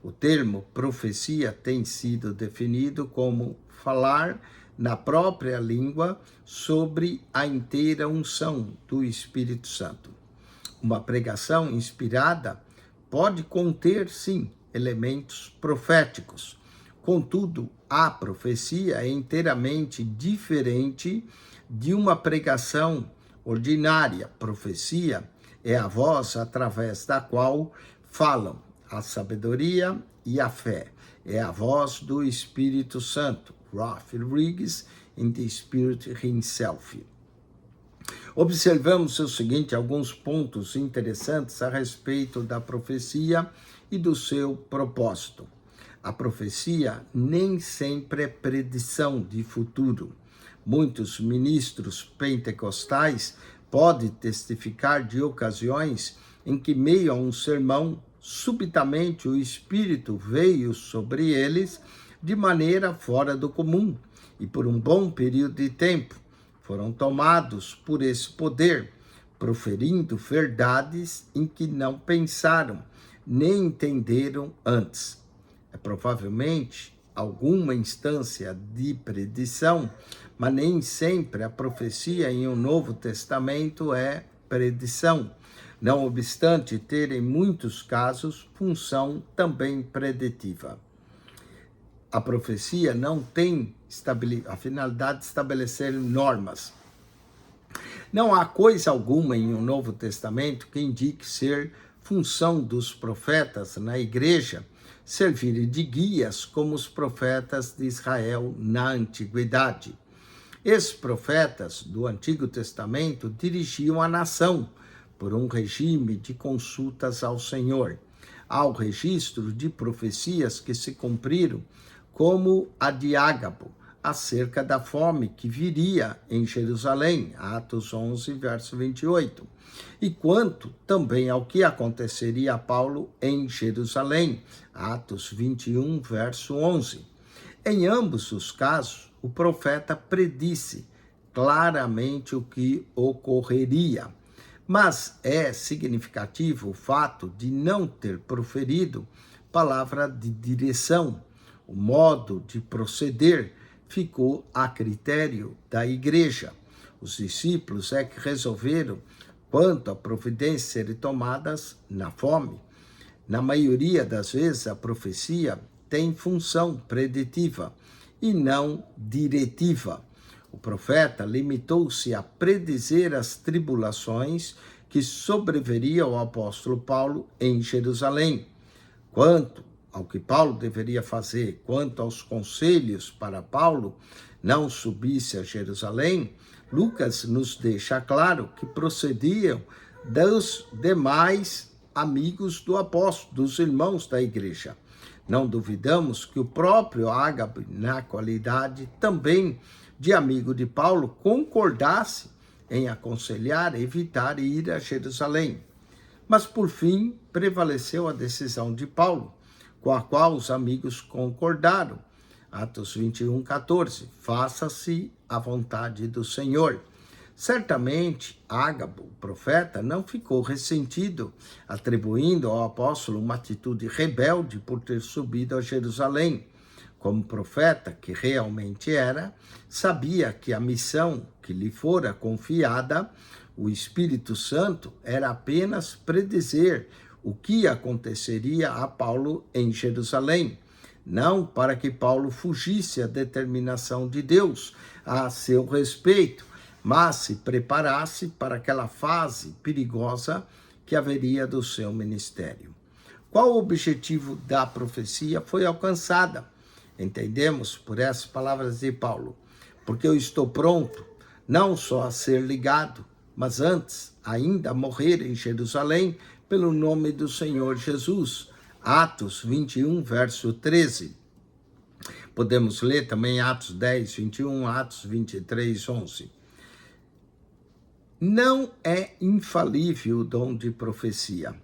O termo profecia tem sido definido como falar na própria língua sobre a inteira unção do Espírito Santo. Uma pregação inspirada pode conter, sim, elementos proféticos. Contudo, a profecia é inteiramente diferente de uma pregação ordinária. Profecia é a voz através da qual falam a sabedoria e a fé. É a voz do Espírito Santo. Ralph Riggs in the Spirit Himself. Observamos o seguinte, alguns pontos interessantes a respeito da profecia e do seu propósito. A profecia nem sempre é predição de futuro. Muitos ministros pentecostais podem testificar de ocasiões em que, meio a um sermão, subitamente o Espírito veio sobre eles de maneira fora do comum e por um bom período de tempo foram tomados por esse poder, proferindo verdades em que não pensaram nem entenderam antes. É provavelmente alguma instância de predição, mas nem sempre a profecia em um Novo Testamento é predição, não obstante ter em muitos casos função também preditiva. A profecia não tem a finalidade de estabelecer normas. Não há coisa alguma em um Novo Testamento que indique ser função dos profetas na igreja servirem de guias como os profetas de Israel na antiguidade. Esses profetas do Antigo Testamento dirigiam a nação por um regime de consultas ao Senhor. Há o registro de profecias que se cumpriram, como a de Ágabo, acerca da fome que viria em Jerusalém, Atos 11, verso 28. E quanto também ao que aconteceria a Paulo em Jerusalém, Atos 21, verso 11. Em ambos os casos, o profeta predisse claramente o que ocorreria. Mas é significativo o fato de não ter proferido palavra de direção. O modo de proceder ficou a critério da igreja. Os discípulos é que resolveram quanto a providências serem tomadas na fome. Na maioria das vezes, a profecia tem função preditiva e não diretiva. O profeta limitou-se a predizer as tribulações que sobreviriam ao apóstolo Paulo em Jerusalém. Quanto ao que Paulo deveria fazer, quanto aos conselhos para Paulo não subisse a Jerusalém, Lucas nos deixa claro que procediam dos demais amigos do apóstolo, dos irmãos da igreja. Não duvidamos que o próprio Ágape, na qualidade também de amigo de Paulo, concordasse em aconselhar, evitar ir a Jerusalém. Mas, por fim, prevaleceu a decisão de Paulo, com a qual os amigos concordaram. Atos 21:14, faça-se a vontade do Senhor. Certamente, Ágabo, o profeta, não ficou ressentido, atribuindo ao apóstolo uma atitude rebelde por ter subido a Jerusalém. Como profeta que realmente era, sabia que a missão que lhe fora confiada, o Espírito Santo, era apenas predizer o que aconteceria a Paulo em Jerusalém, não para que Paulo fugisse à determinação de Deus a seu respeito, mas se preparasse para aquela fase perigosa que haveria do seu ministério. Qual o objetivo da profecia foi alcançada? Entendemos por essas palavras de Paulo, porque eu estou pronto, não só a ser ligado, mas antes ainda a morrer em Jerusalém pelo nome do Senhor Jesus. Atos 21, verso 13. Podemos ler também Atos 10, 21, Atos 23, 11. Não é infalível o dom de profecia.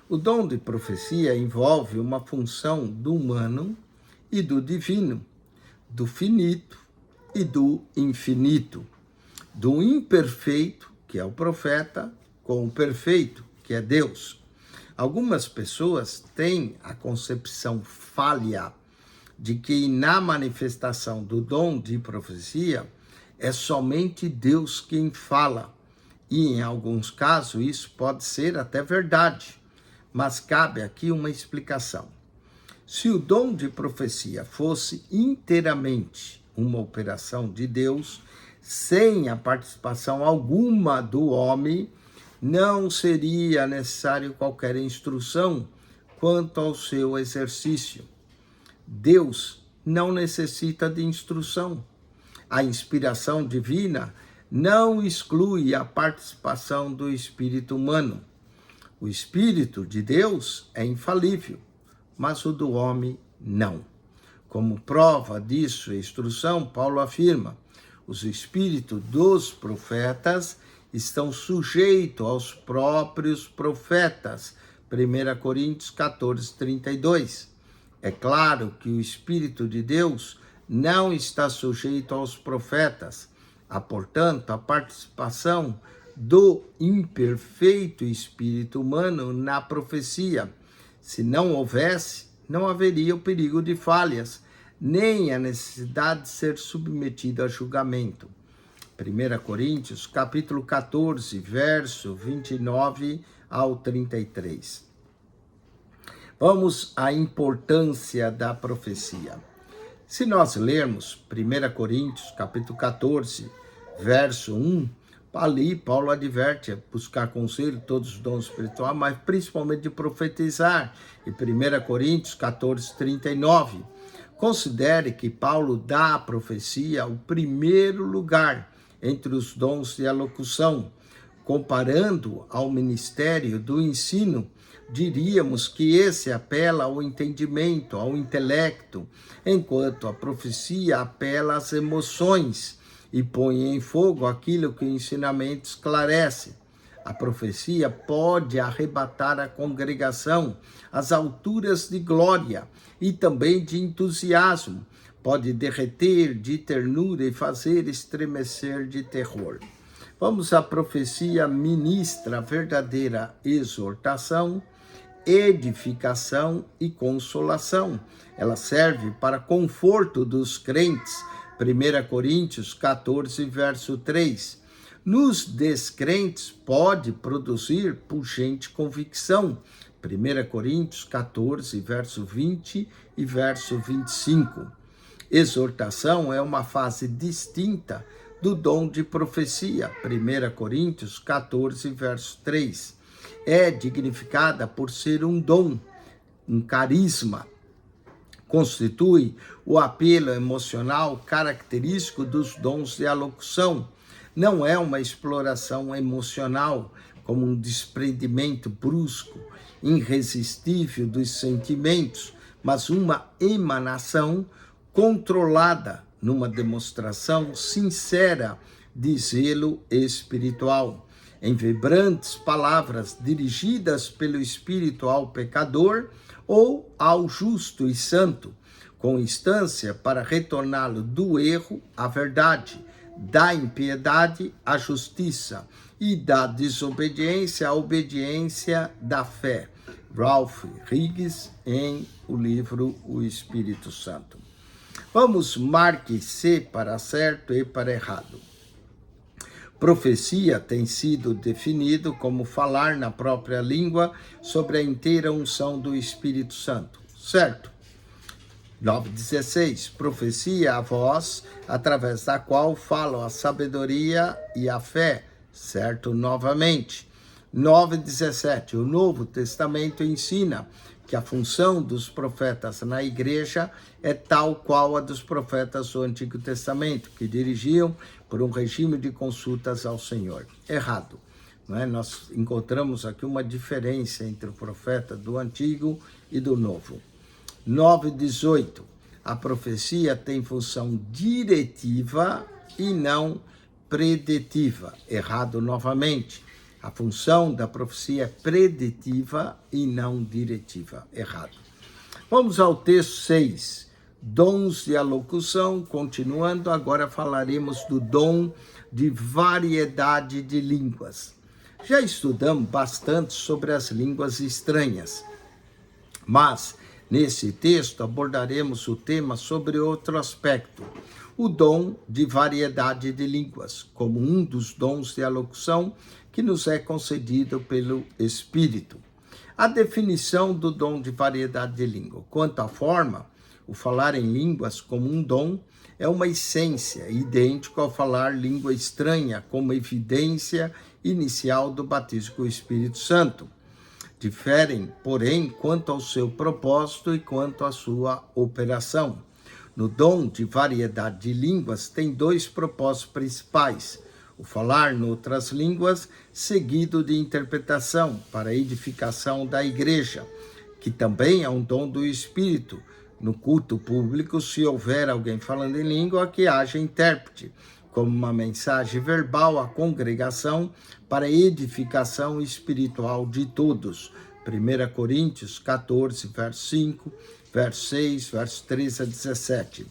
O dom de profecia envolve uma função do humano e do divino, do finito e do infinito, do imperfeito, que é o profeta, com o perfeito, que é Deus. Algumas pessoas têm a concepção falha de que na manifestação do dom de profecia é somente Deus quem fala. E em alguns casos isso pode ser até verdade, mas cabe aqui uma explicação. Se o dom de profecia fosse inteiramente uma operação de Deus, sem a participação alguma do homem, não seria necessário qualquer instrução quanto ao seu exercício. Deus não necessita de instrução. A inspiração divina não exclui a participação do espírito humano. O espírito de Deus é infalível, mas o do homem não. Como prova disso e instrução, Paulo afirma: os espíritos dos profetas estão sujeitos aos próprios profetas. 1 Coríntios 14, 32. É claro que o Espírito de Deus não está sujeito aos profetas. Há, portanto, a participação do imperfeito espírito humano na profecia. Se não houvesse, não haveria o perigo de falhas, nem a necessidade de ser submetido a julgamento. 1 Coríntios, capítulo 14, verso 29 ao 33. Vamos à importância da profecia. Se nós lermos 1 Coríntios, capítulo 14, verso 1, ali Paulo adverte a buscar conselho, todos os dons espirituais, mas principalmente de profetizar. Em 1 Coríntios 14, 39, considere que Paulo dá à profecia o primeiro lugar entre os dons de alocução. Comparando ao ministério do ensino, diríamos que esse apela ao entendimento, ao intelecto, enquanto a profecia apela às emoções e põe em fogo aquilo que o ensinamento esclarece. A profecia pode arrebatar a congregação às alturas de glória e também de entusiasmo, pode derreter de ternura e fazer estremecer de terror. Vamos à profecia ministra a verdadeira exortação, edificação e consolação. Ela serve para conforto dos crentes. 1 Coríntios 14, verso 3. Nos descrentes pode produzir pungente convicção. 1 Coríntios 14, verso 20 e verso 25. Exortação é uma fase distinta do dom de profecia. 1 Coríntios 14, verso 3. É dignificada por ser um dom, um carisma. Constitui o apelo emocional característico dos dons de alocução. Não é uma exploração emocional, como um desprendimento brusco, irresistível dos sentimentos, mas uma emanação controlada numa demonstração sincera de zelo espiritual. Em vibrantes palavras dirigidas pelo Espírito ao pecador ou ao justo e santo, com instância para retorná-lo do erro à verdade, da impiedade à justiça e da desobediência à obediência da fé. Ralph Higgs, em o livro O Espírito Santo. Vamos, marque C para certo e para errado. Profecia tem sido definido como falar na própria língua sobre a inteira unção do Espírito Santo, certo? 9:16, profecia a voz, através da qual falam a sabedoria e a fé, certo? Novamente. 9:17, o Novo Testamento ensina que a função dos profetas na igreja é tal qual a dos profetas do Antigo Testamento, que dirigiam por um regime de consultas ao Senhor. Errado. Não é? Nós encontramos aqui uma diferença entre o profeta do Antigo e do Novo. 9:18, a profecia tem função diretiva e não preditiva. Errado novamente. A função da profecia é preditiva e não diretiva. Errado. Vamos ao texto 6. Dons de alocução. Continuando, agora falaremos do dom de variedade de línguas. Já estudamos bastante sobre as línguas estranhas, mas nesse texto abordaremos o tema sobre outro aspecto, o dom de variedade de línguas, como um dos dons de alocução que nos é concedido pelo Espírito. A definição do dom de variedade de língua. Quanto à forma, o falar em línguas como um dom é uma essência, idêntico ao falar língua estranha, como evidência inicial do batismo com o Espírito Santo. Diferem, porém, quanto ao seu propósito e quanto à sua operação. No dom de variedade de línguas tem dois propósitos principais: o falar em outras línguas, seguido de interpretação para a edificação da igreja, que também é um dom do Espírito. No culto público, se houver alguém falando em língua, que haja intérprete, como uma mensagem verbal à congregação para a edificação espiritual de todos. 1 Coríntios 14, verso 5, verso 6, verso 13 a 17.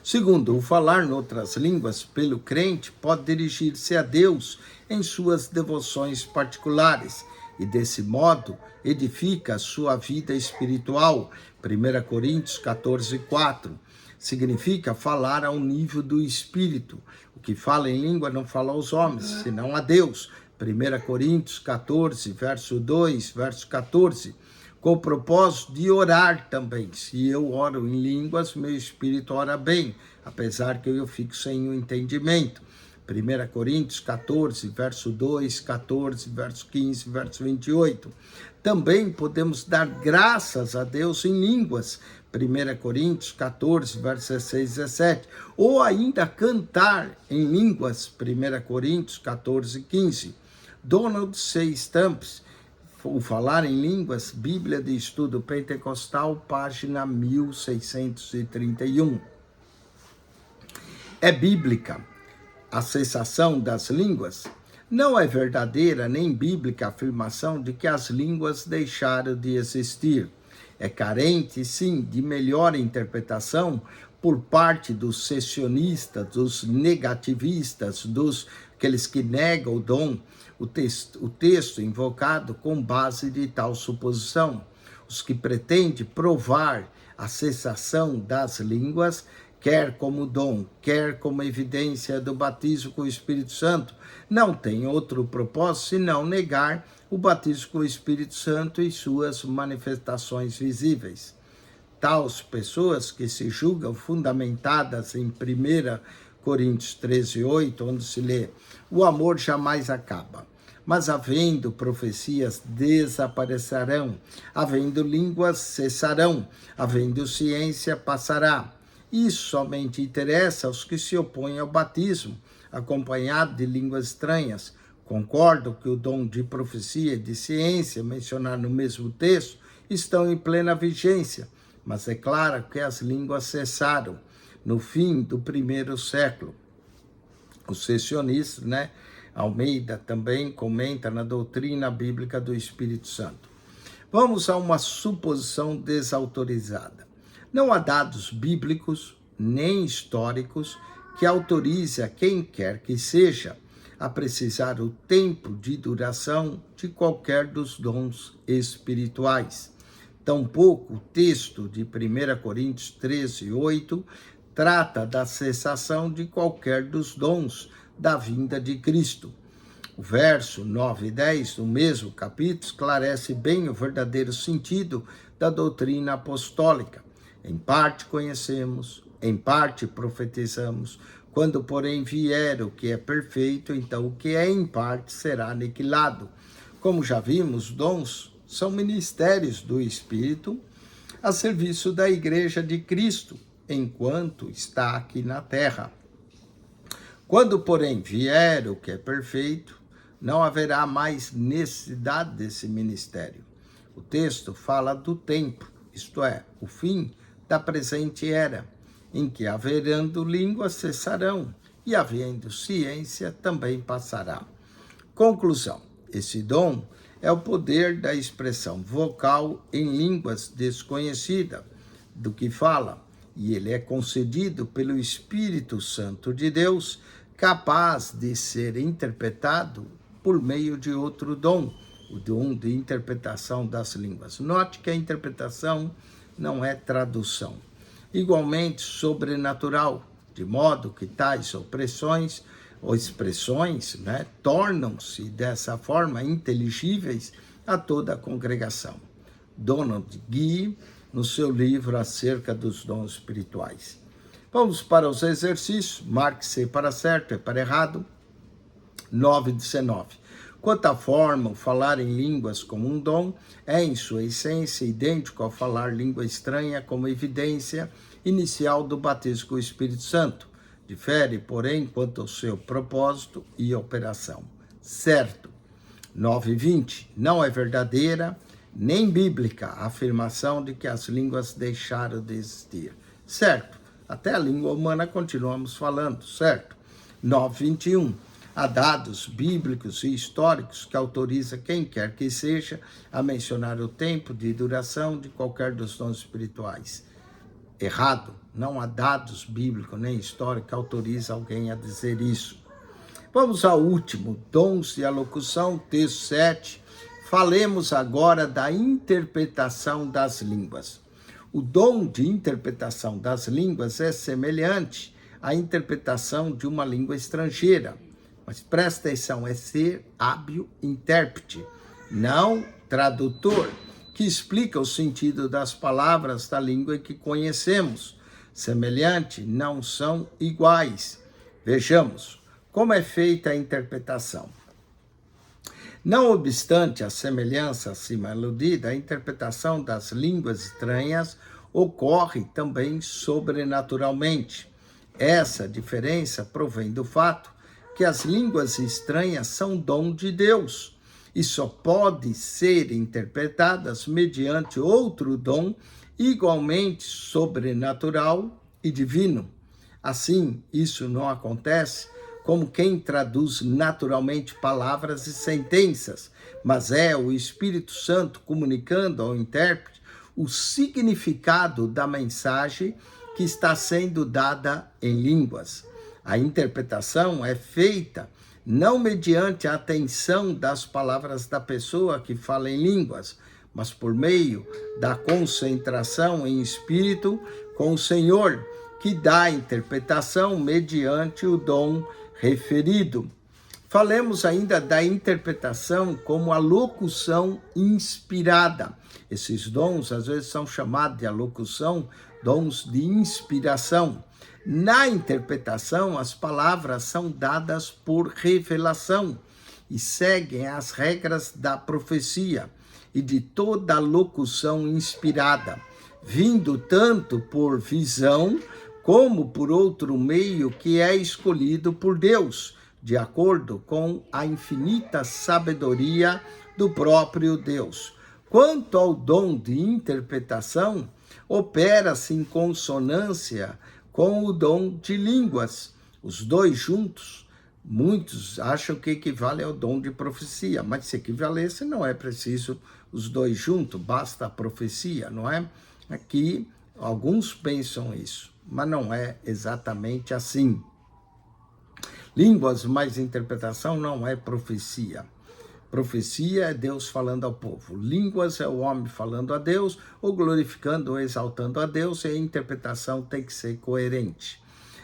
Segundo, o falar em outras línguas pelo crente pode dirigir-se a Deus em suas devoções particulares e, desse modo, edifica a sua vida espiritual. 1 Coríntios 14, 4. Significa falar ao nível do Espírito. O que fala em língua não fala aos homens, senão a Deus. 1 Coríntios 14, verso 2, verso 14. Com o propósito de orar também. Se eu oro em línguas, meu espírito ora bem, apesar que eu fico sem o entendimento. 1 Coríntios 14, verso 2, 14, verso 15, verso 28. Também podemos dar graças a Deus em línguas. 1 Coríntios 14, verso 16 e 17. Ou ainda cantar em línguas. 1 Coríntios 14, 15. Donald C. Stamps, o falar em línguas, Bíblia de Estudo Pentecostal, página 1631. É bíblica a cessação das línguas? Não é verdadeira nem bíblica a afirmação de que as línguas deixaram de existir. É carente, sim, de melhor interpretação por parte dos cessacionistas, dos negativistas, dos aqueles que negam o dom, o texto invocado com base de tal suposição. Os que pretendem provar a cessação das línguas, quer como dom, quer como evidência do batismo com o Espírito Santo, não têm outro propósito senão negar o batismo com o Espírito Santo e suas manifestações visíveis. Tais pessoas que se julgam fundamentadas em 1 Coríntios 13:8, onde se lê: o amor jamais acaba, mas havendo profecias desaparecerão, havendo línguas cessarão, havendo ciência passará. Isso somente interessa aos que se opõem ao batismo, acompanhado de línguas estranhas. Concordo que o dom de profecia e de ciência, mencionado no mesmo texto, estão em plena vigência, mas é claro que as línguas cessaram no fim do primeiro século. O secessionista, Almeida também comenta na doutrina bíblica do Espírito Santo. Vamos a uma suposição desautorizada. Não há dados bíblicos nem históricos que autorize a quem quer que seja a precisar o tempo de duração de qualquer dos dons espirituais. Tampouco o texto de 1 Coríntios 13:8 trata da cessação de qualquer dos dons da vinda de Cristo. O verso 9 e 10 do mesmo capítulo esclarece bem o verdadeiro sentido da doutrina apostólica. Em parte conhecemos, em parte profetizamos. Quando, porém, vier o que é perfeito, então o que é em parte será aniquilado. Como já vimos, dons são ministérios do Espírito a serviço da Igreja de Cristo, enquanto está aqui na terra. Quando, porém, vier o que é perfeito, não haverá mais necessidade desse ministério. O texto fala do tempo, isto é, o fim da presente era, em que haverando línguas cessarão, e havendo ciência também passará. Conclusão: esse dom é o poder da expressão vocal em línguas desconhecidas do que fala, e ele é concedido pelo Espírito Santo de Deus, capaz de ser interpretado por meio de outro dom, o dom de interpretação das línguas. Note que a interpretação não é tradução. Igualmente sobrenatural, de modo que tais opressões ou expressões, tornam-se dessa forma inteligíveis a toda a congregação. Donald Guy, no seu livro acerca dos dons espirituais. Vamos para os exercícios. Marque C para certo, E para errado. 9:19. Quanto à forma, o falar em línguas como um dom é, em sua essência, idêntico ao falar língua estranha como evidência inicial do batismo com o Espírito Santo. Difere, porém, quanto ao seu propósito e operação. Certo. 9:20. Não é verdadeira nem bíblica a afirmação de que as línguas deixaram de existir. Certo. Até a língua humana continuamos falando, certo? 9:21. Há dados bíblicos e históricos que autorizam quem quer que seja a mencionar o tempo de duração de qualquer dos dons espirituais. Errado. Não há dados bíblicos nem históricos que autorizam alguém a dizer isso. Vamos ao último, dons de alocução, texto 7. Falemos agora da interpretação das línguas. O dom de interpretação das línguas é semelhante à interpretação de uma língua estrangeira. Mas presta atenção, é ser hábil intérprete, não tradutor, que explica o sentido das palavras da língua que conhecemos. Semelhante, não são iguais. Vejamos como é feita a interpretação. Não obstante a semelhança acima aludida, a interpretação das línguas estranhas ocorre também sobrenaturalmente. Essa diferença provém do fato que as línguas estranhas são dom de Deus e só podem ser interpretadas mediante outro dom igualmente sobrenatural e divino. Assim, isso não acontece como quem traduz naturalmente palavras e sentenças, mas é o Espírito Santo comunicando ao intérprete o significado da mensagem que está sendo dada em línguas. A interpretação é feita não mediante a atenção das palavras da pessoa que fala em línguas, mas por meio da concentração em espírito com o Senhor, que dá a interpretação mediante o dom referido. Falemos ainda da interpretação como a locução inspirada. Esses dons, às vezes, são chamados de alocução, dons de inspiração. Na interpretação, as palavras são dadas por revelação e seguem as regras da profecia e de toda locução inspirada, vindo tanto por visão como por outro meio que é escolhido por Deus, de acordo com a infinita sabedoria do próprio Deus. Quanto ao dom de interpretação, opera-se em consonância com o dom de línguas. Os dois juntos, muitos acham que equivale ao dom de profecia, mas se equivalesse não é preciso os dois juntos, basta a profecia, não é? Aqui alguns pensam isso, mas não é exatamente assim. Línguas mais interpretação não é profecia. Profecia é Deus falando ao povo. Línguas é o homem falando a Deus, ou glorificando ou exaltando a Deus, e a interpretação tem que ser coerente.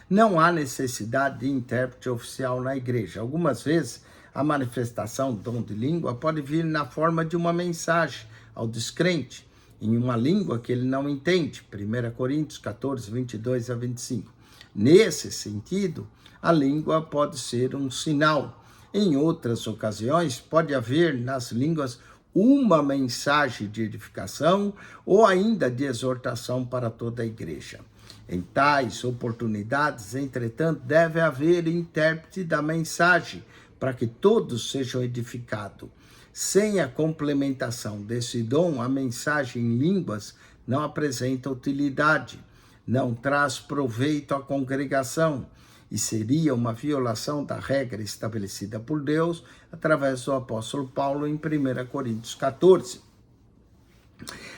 Não há necessidade de intérprete oficial na igreja. Algumas vezes, a manifestação do dom de língua pode vir na forma de uma mensagem ao descrente, em uma língua que ele não entende. 1 Coríntios 14, 22 a 25. Nesse sentido, a língua pode ser um sinal. Em outras ocasiões, pode haver nas línguas uma mensagem de edificação ou ainda de exortação para toda a igreja. Em tais oportunidades, entretanto, deve haver intérprete da mensagem para que todos sejam edificados. Sem a complementação desse dom, a mensagem em línguas não apresenta utilidade, não traz proveito à congregação, e seria uma violação da regra estabelecida por Deus através do apóstolo Paulo em 1 Coríntios 14.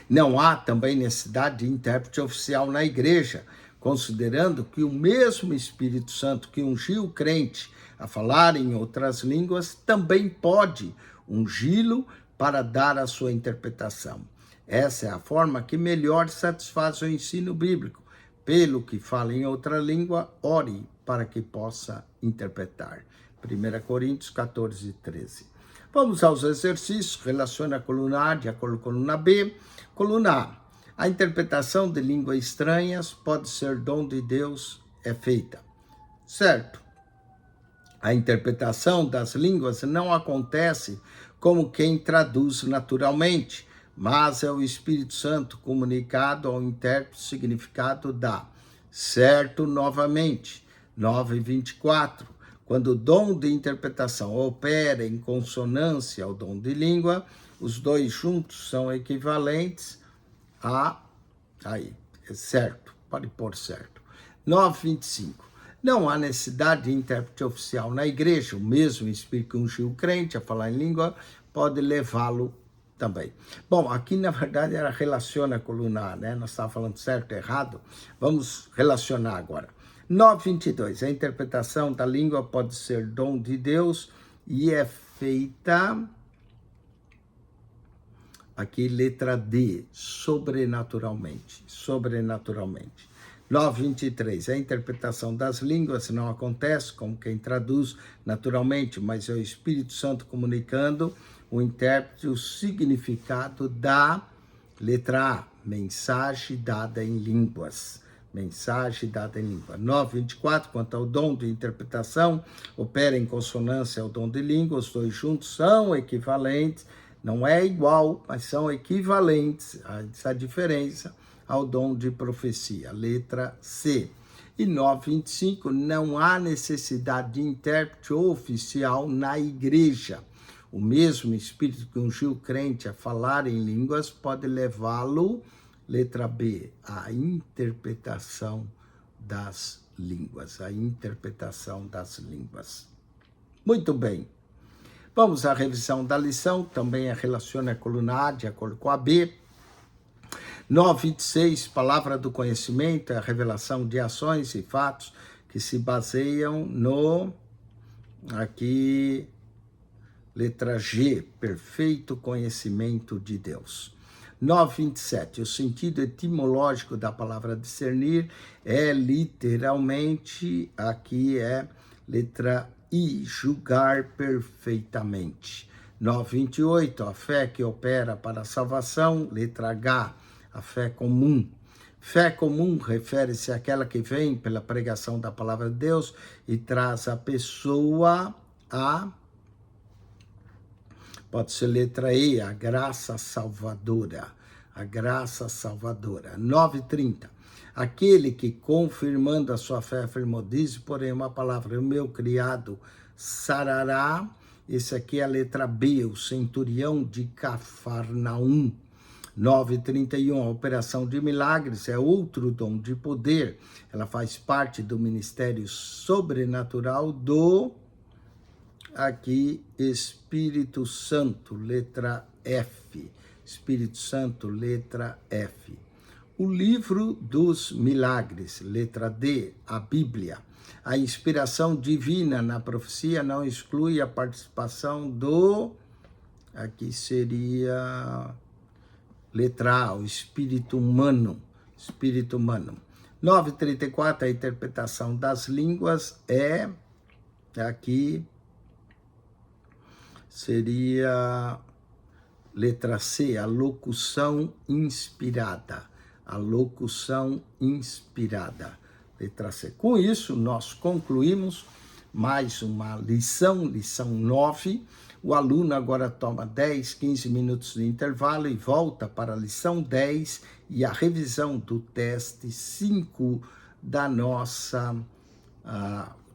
Não há também necessidade de intérprete oficial na igreja, considerando que o mesmo Espírito Santo que ungiu o crente a falar em outras línguas também pode ungí-lo para dar a sua interpretação. Essa é a forma que melhor satisfaz o ensino bíblico. Pelo que fala em outra língua, ore para que possa interpretar. 1 Coríntios 14, 13. Vamos aos exercícios. Relaciona a coluna A de acordo com a coluna B. Coluna A. A interpretação de línguas estranhas pode ser dom de Deus, é feita. Certo. A interpretação das línguas não acontece como quem traduz naturalmente, mas é o Espírito Santo comunicado ao intérprete o significado da. Certo, novamente. 9:24. Quando o dom de interpretação opera em consonância ao dom de língua, os dois juntos são equivalentes a... Aí, é certo, pode pôr certo. 9:25. Não há necessidade de intérprete oficial na igreja. O mesmo Espírito que ungiu o crente a falar em língua pode levá-lo também. Bom, aqui na verdade era relaciona a coluna A, né? Nós estávamos falando certo e errado. Vamos relacionar agora. 9:22. A interpretação da língua pode ser dom de Deus e é feita, aqui letra D, sobrenaturalmente. 9:23. A interpretação das línguas não acontece como quem traduz naturalmente, mas é o Espírito Santo comunicando o intérprete o significado da letra A, mensagem dada em línguas. 9:24, quanto ao dom de interpretação, opera em consonância ao dom de língua, os dois juntos são equivalentes, não é igual, mas são equivalentes, essa diferença ao dom de profecia, letra C. E 9:25, não há necessidade de intérprete oficial na igreja. O mesmo Espírito que ungiu o crente a falar em línguas pode levá-lo, letra B, a interpretação das línguas. Muito bem. Vamos à revisão da lição. Também relaciona a coluna A de acordo com a B. 9:26, palavra do conhecimento, é a revelação de ações e fatos que se baseiam no aqui, letra G, perfeito conhecimento de Deus. 9:27, o sentido etimológico da palavra discernir é literalmente, aqui é letra I, julgar perfeitamente. 9:28, a fé que opera para a salvação, letra H, a fé comum. Fé comum refere-se àquela que vem pela pregação da palavra de Deus e traz a pessoa a, pode ser letra E, a graça salvadora. A graça salvadora. 9:30. Aquele que, confirmando a sua fé, afirmou, diz, porém, uma palavra, o meu criado sarará. Esse aqui é a letra B, o centurião de Cafarnaum. 9:31, a operação de milagres é outro dom de poder. Ela faz parte do ministério sobrenatural do, aqui, Espírito Santo, letra F. Espírito Santo, letra F. O livro dos milagres, letra D, a Bíblia. A inspiração divina na profecia não exclui a participação do, aqui seria letra A, o espírito humano. Espírito humano. 9:34, a interpretação das línguas é, aqui seria letra C, a locução inspirada. A locução inspirada. Letra C. Com isso, nós concluímos mais uma lição, lição 9. O aluno agora toma 10, 15 minutos de intervalo e volta para a lição 10 e a revisão do teste 5 da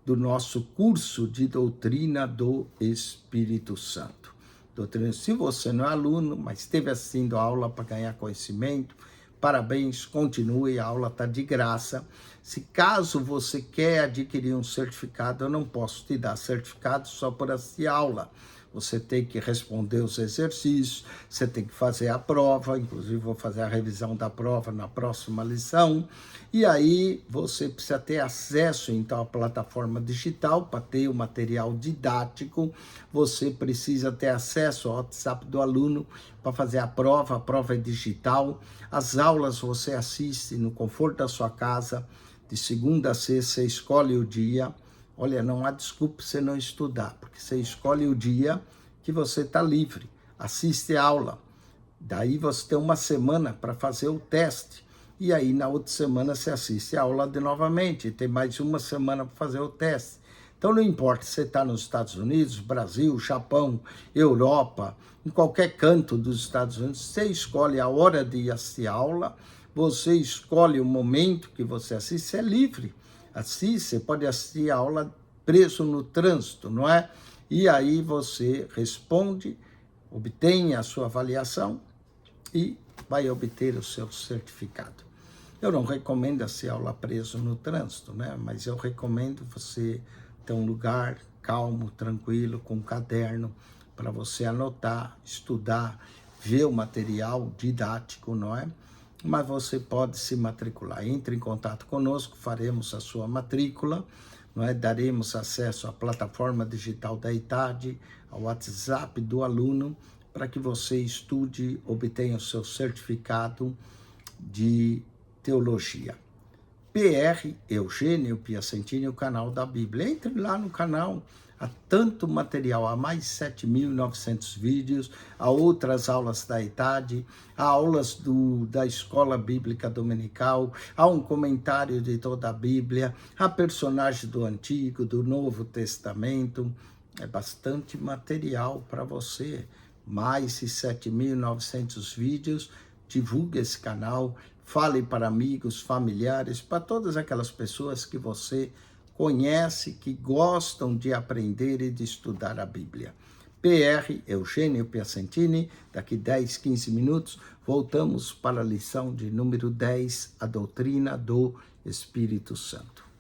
do nosso curso de doutrina do Espírito Santo. Doutrina, se você não é aluno, mas esteve assistindo a aula para ganhar conhecimento, parabéns, continue, a aula está de graça. Se caso você quer adquirir um certificado, eu não posso te dar certificado só por assistir a aula. Você tem que responder os exercícios, você tem que fazer a prova, inclusive vou fazer a revisão da prova na próxima lição. E aí você precisa ter acesso, então, à plataforma digital para ter o material didático. Você precisa ter acesso ao WhatsApp do aluno para fazer a prova é digital. As aulas você assiste no conforto da sua casa, de segunda a sexta, você escolhe o dia. Olha, não há desculpa para você não estudar, porque você escolhe o dia que você está livre, assiste a aula. Daí você tem uma semana para fazer o teste. E aí, na outra semana, você assiste a aula novamente. E tem mais uma semana para fazer o teste. Então, não importa se você está nos Estados Unidos, Brasil, Japão, Europa, em qualquer canto dos Estados Unidos, você escolhe a hora de assistir a aula, você escolhe o momento que você assiste, você é livre. Assim, você pode assistir a aula preso no trânsito, não é? E aí você responde, obtém a sua avaliação e vai obter o seu certificado. Eu não recomendo assistir a aula preso no trânsito, né? Mas eu recomendo você ter um lugar calmo, tranquilo, com um caderno, para você anotar, estudar, ver o material didático, não é? Mas você pode se matricular. Entre em contato conosco, faremos a sua matrícula, não é? Daremos acesso à plataforma digital da ITAD, ao WhatsApp do aluno, para que você estude, obtenha o seu certificado de teologia. PR Eugênio Piacentini, o canal da Bíblia. Entre lá no canal, há tanto material, há mais 7.900 vídeos, há outras aulas da ITAD, há aulas da Escola Bíblica Dominical, há um comentário de toda a Bíblia, há personagens do Antigo, do Novo Testamento. É bastante material para você. Mais de 7.900 vídeos. Divulgue esse canal, fale para amigos, familiares, para todas aquelas pessoas que você conhece, que gostam de aprender e de estudar a Bíblia. PR Eugênio Piacentini, daqui 10, 15 minutos, voltamos para a lição de número 10, a doutrina do Espírito Santo.